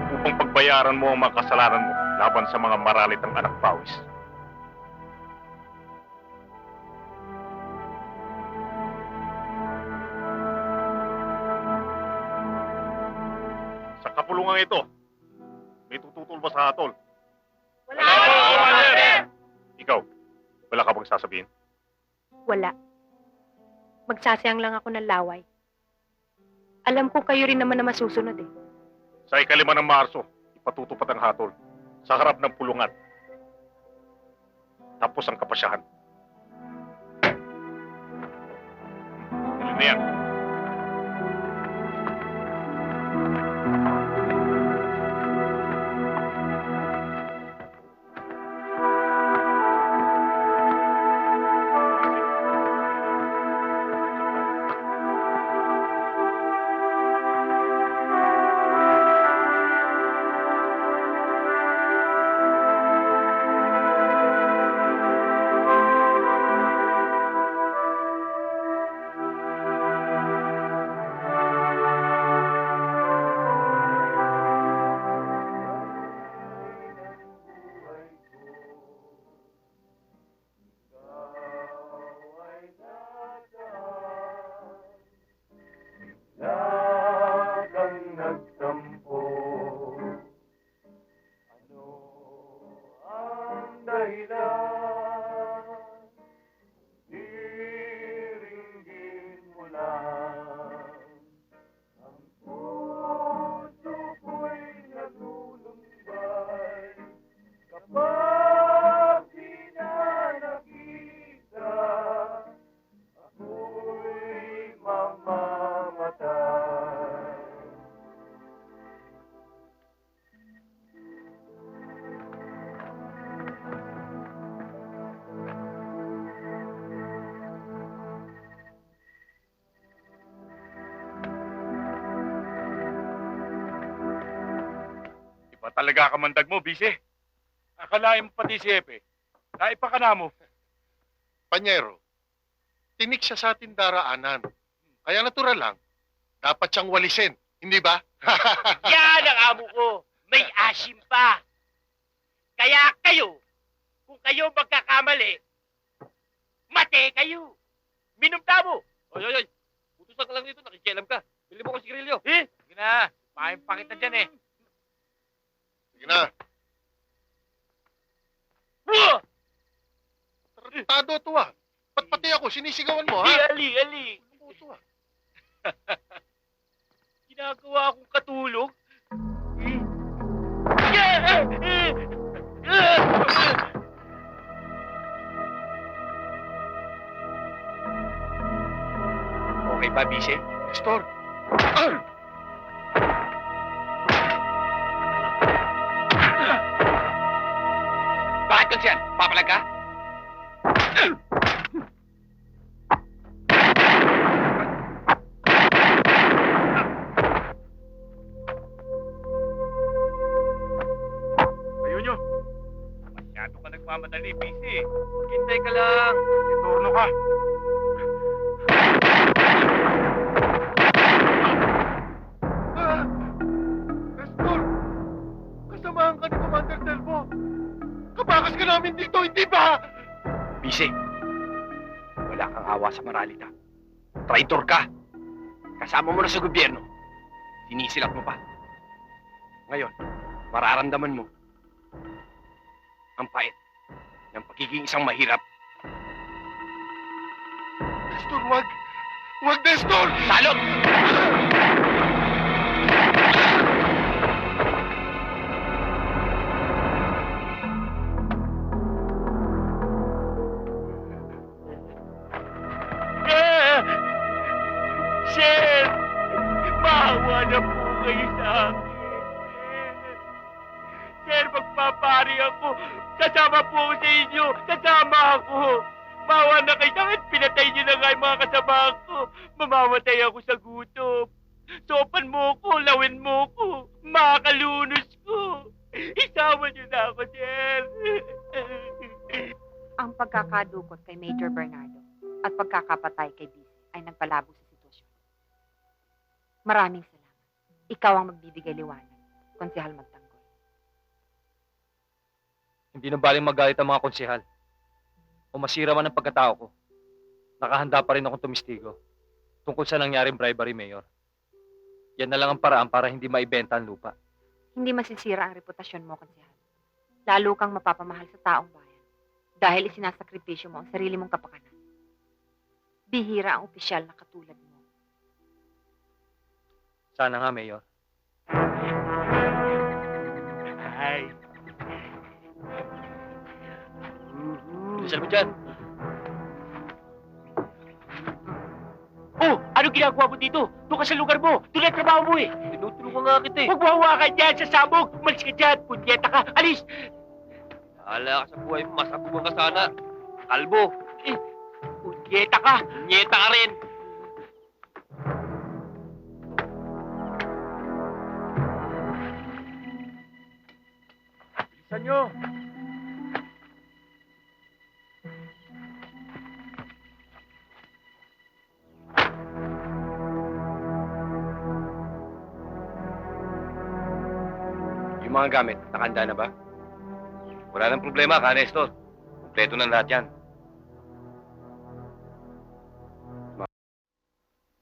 upang pagbayaran mo ang mga kasalanan mo laban sa mga maralitang anak pawis. Sa kapulungan ito, may tututol ba sa hatol? Wala! Ikaw, wala ka bang sasabihin? Wala. Magsasayang lang ako ng laway. Alam ko kayo rin naman na masusunod eh. Sa 5 ng Marso, ipatutupad ang hatol sa harap ng pulungan. Tapos ang kapasyahan. Tuloy na yan. Iba talaga kamandag mo, Bise. Akalain mo pati si Epe. Naipakana mo. Panyero, tinik siya sa ating daraanan. Kaya natural lang, dapat siyang walisin. Hindi ba? Yan ang amo ko. May asim pa. Kaya kayo, kung kayo magkakamali, mate kayo. Minum tamo. Oy, oy, oy. Puto kakautusan ka lang dito, nakikialam ka. Bili mo ko sigarilyo. Sige na, pahayin pa kita dyan eh. Sige na. Wah! Tarantado to ah. Ba't pati ako, sinisigawan mo ha? Ali. Ano mo to ah? Ginagawa akong katulog. Okay ba, Bise? Nestor! Bakit ka siyan? Papalag ka? Ayun nyo. Masyado ka nagmamadali, busy. Maghintay ka lang. Iturno ka. Ah! Nestor! Kasamahan ka ni Commander Delbo. Kabakas ka namin dito, hindi ba? Bise, wala kang awa sa Maralita. Traitor ka. Kasama mo na sa gobyerno. Sinisilak mo pa. Ngayon, mararamdaman mo ang pait ng pagiging isang mahirap. Nestor, wag! Wag, Nestor! Salot! Sir! Maawa na po kayo sa akin. Sir, magpapari ako. Kasama po ako sa inyo. Kasama ako. Maawa na kayo sa akin. Pinatay niyo na nga yung mga kasama ko. Mamamatay ako sa gutom. Sopan mo ko, lawin mo ko. Makalunos ko. Isama niyo na ako, sir. Ang pagkakadukot kay Major Bernardo at pagkakapatay kay Bise ay nagpalabo sa sitwasyon. Maraming salamat. Ikaw ang magbibigay liwanag, Konsehal Magtanggol. Hindi na baling magalit ang mga konsehal. O masira man ang pagkatao ko. Nakahanda pa rin akong tumistigo tungkol sa nangyaring bribery, Mayor. Yan na lang ang paraan para hindi maibenta ang lupa. Hindi masisira ang reputasyon mo, Konsehal. Lalo kang mapapamahal sa taong bayan dahil isinasakripisyo mo ang sarili mong kapakanan. Bihira ang opisyal na katulad mo. Sana nga, Mayor. Ay. Bilisan mo dyan. Oh, ano ginagawa mo dito? Doon ka sa lugar mo. Doon ang trabaho mo eh. Tinutulungan nga kita eh. Huwag mo hawakan dyan sa sabog. Umalis ka dyan. Punyeta ka. Alis. Hala ka sa buhay mo. Masabugan ka sana. Kalbo. Punyeta ka. Nyeta ka rin. Bilisan nyo. Yung mga gamit, nakahanda na ba? Wala nang problema, ka, Nestor. Kompleto na lahat yan.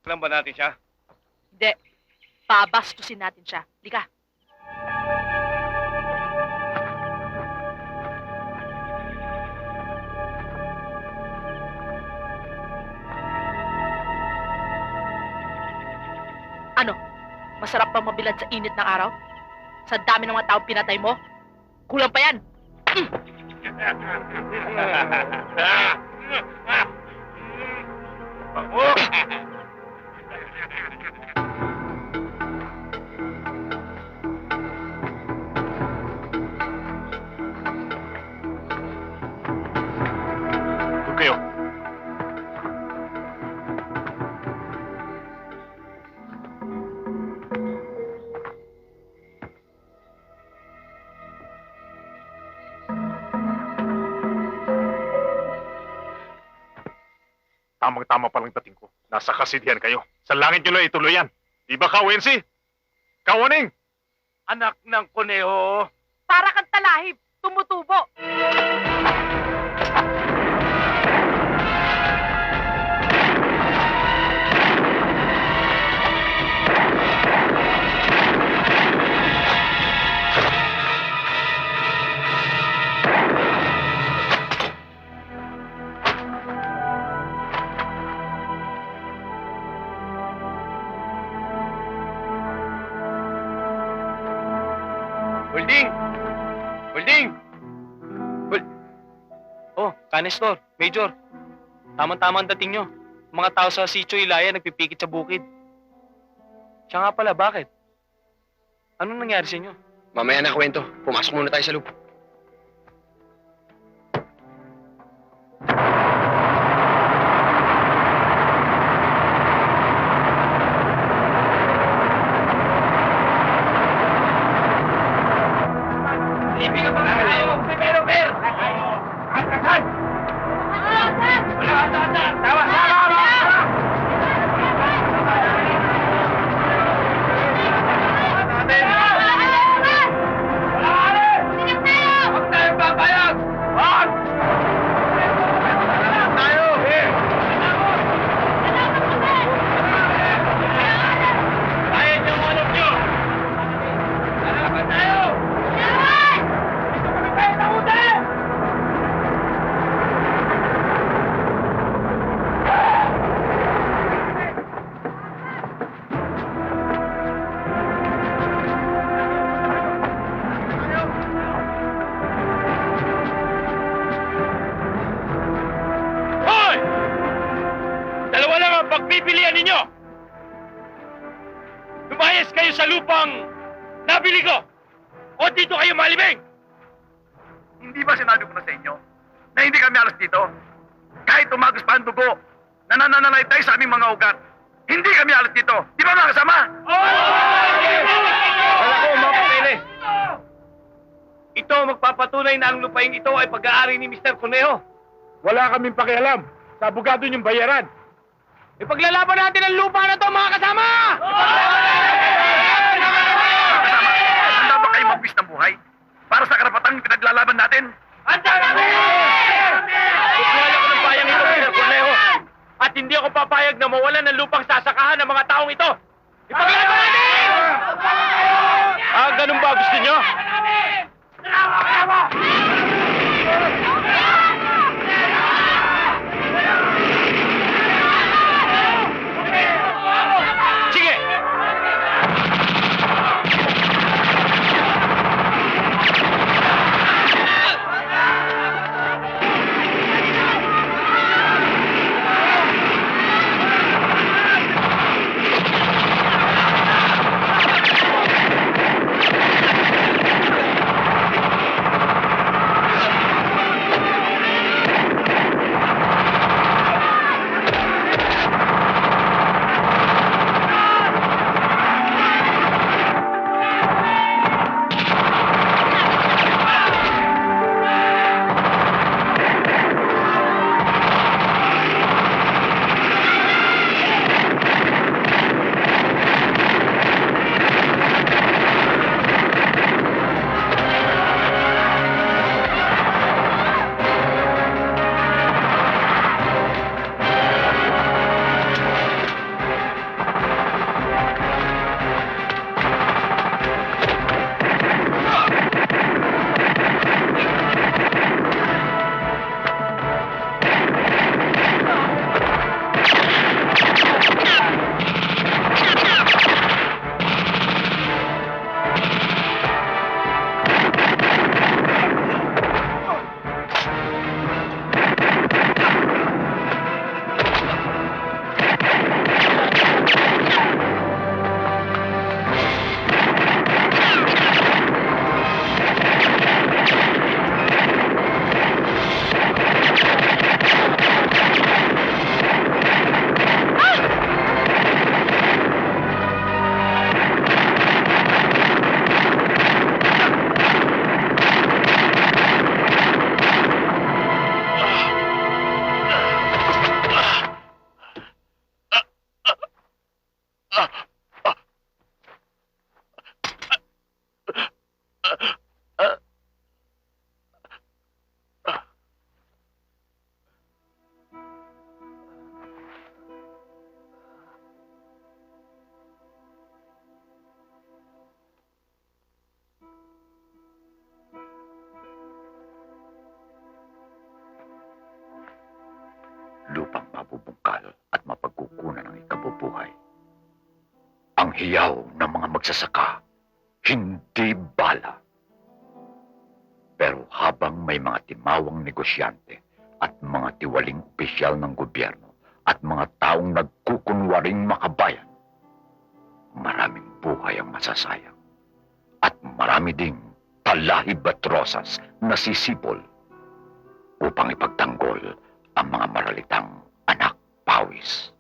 Alam ba natin siya? Hindi. Babastusin natin siya. Lika. Ano? Masarap bang mabilad sa init ng araw? Sa dami ng mga taong pinatay mo? Kulang pa yan! Doon kayo. Tamang-tama palang dating ko. Nasa kasidhian kayo. Sa langit nyo lang ituloy yan. Di ba, Kawensi? Kawaning! Anak ng kuneho. Para kang talahib, tumutubo. Kanestor, Major. Tamang-tama ang dating nyo. Mga tao sa Sitio Ilaya nagpipikit sa bukid. Siya nga pala, bakit? Anong nangyari sa inyo? Mamaya na kwento. Pumasok muna tayo sa loob. Hoy! Dalawa lang ang pagpipilian ninyo! Lumayas kayo sa lupang nabili ko! O dito kayo malibing! Hindi ba sinabi ko na sa inyo na hindi kami alas dito? Kahit umagos pa ang dugo, nananalay tayo sa aming mga ugat. Hindi kami alas dito. Di ba mga kasama? Wala ko, mga papeles! Ito ang magpapatunay na ang lupaing ito ay pag-aari ni Mr. Conejo. Wala kaming pakialam. Sa abogado niyong bayaran. Ipaglalaban natin ang lupa na to, mga kasama! Kasama, handa ba kayo magbis ng buhay? Para sa karapatang pinaglalaban natin? Handa namin! Tutuhan ako ng bayang ito, Mr. Conejo. At hindi ako papayag na mawalan ng lupang sasakahan ng mga taong ito. Ipaglaban natin! Ganun ba gusto niyo? Sige! Lupang mabubungkal at mapagkukunan ng ikabubuhay. Ang hiyaw ng mga magsasaka, hindi bala. Pero habang may mga timawang negosyante at mga tiwaling opisyal ng gobyerno at mga taong nagkukunwaring makabayan, maraming buhay ang masasayang at marami ding talahib at rosas na sisipol upang ipagtanggol ang mga maralitang anak pawis.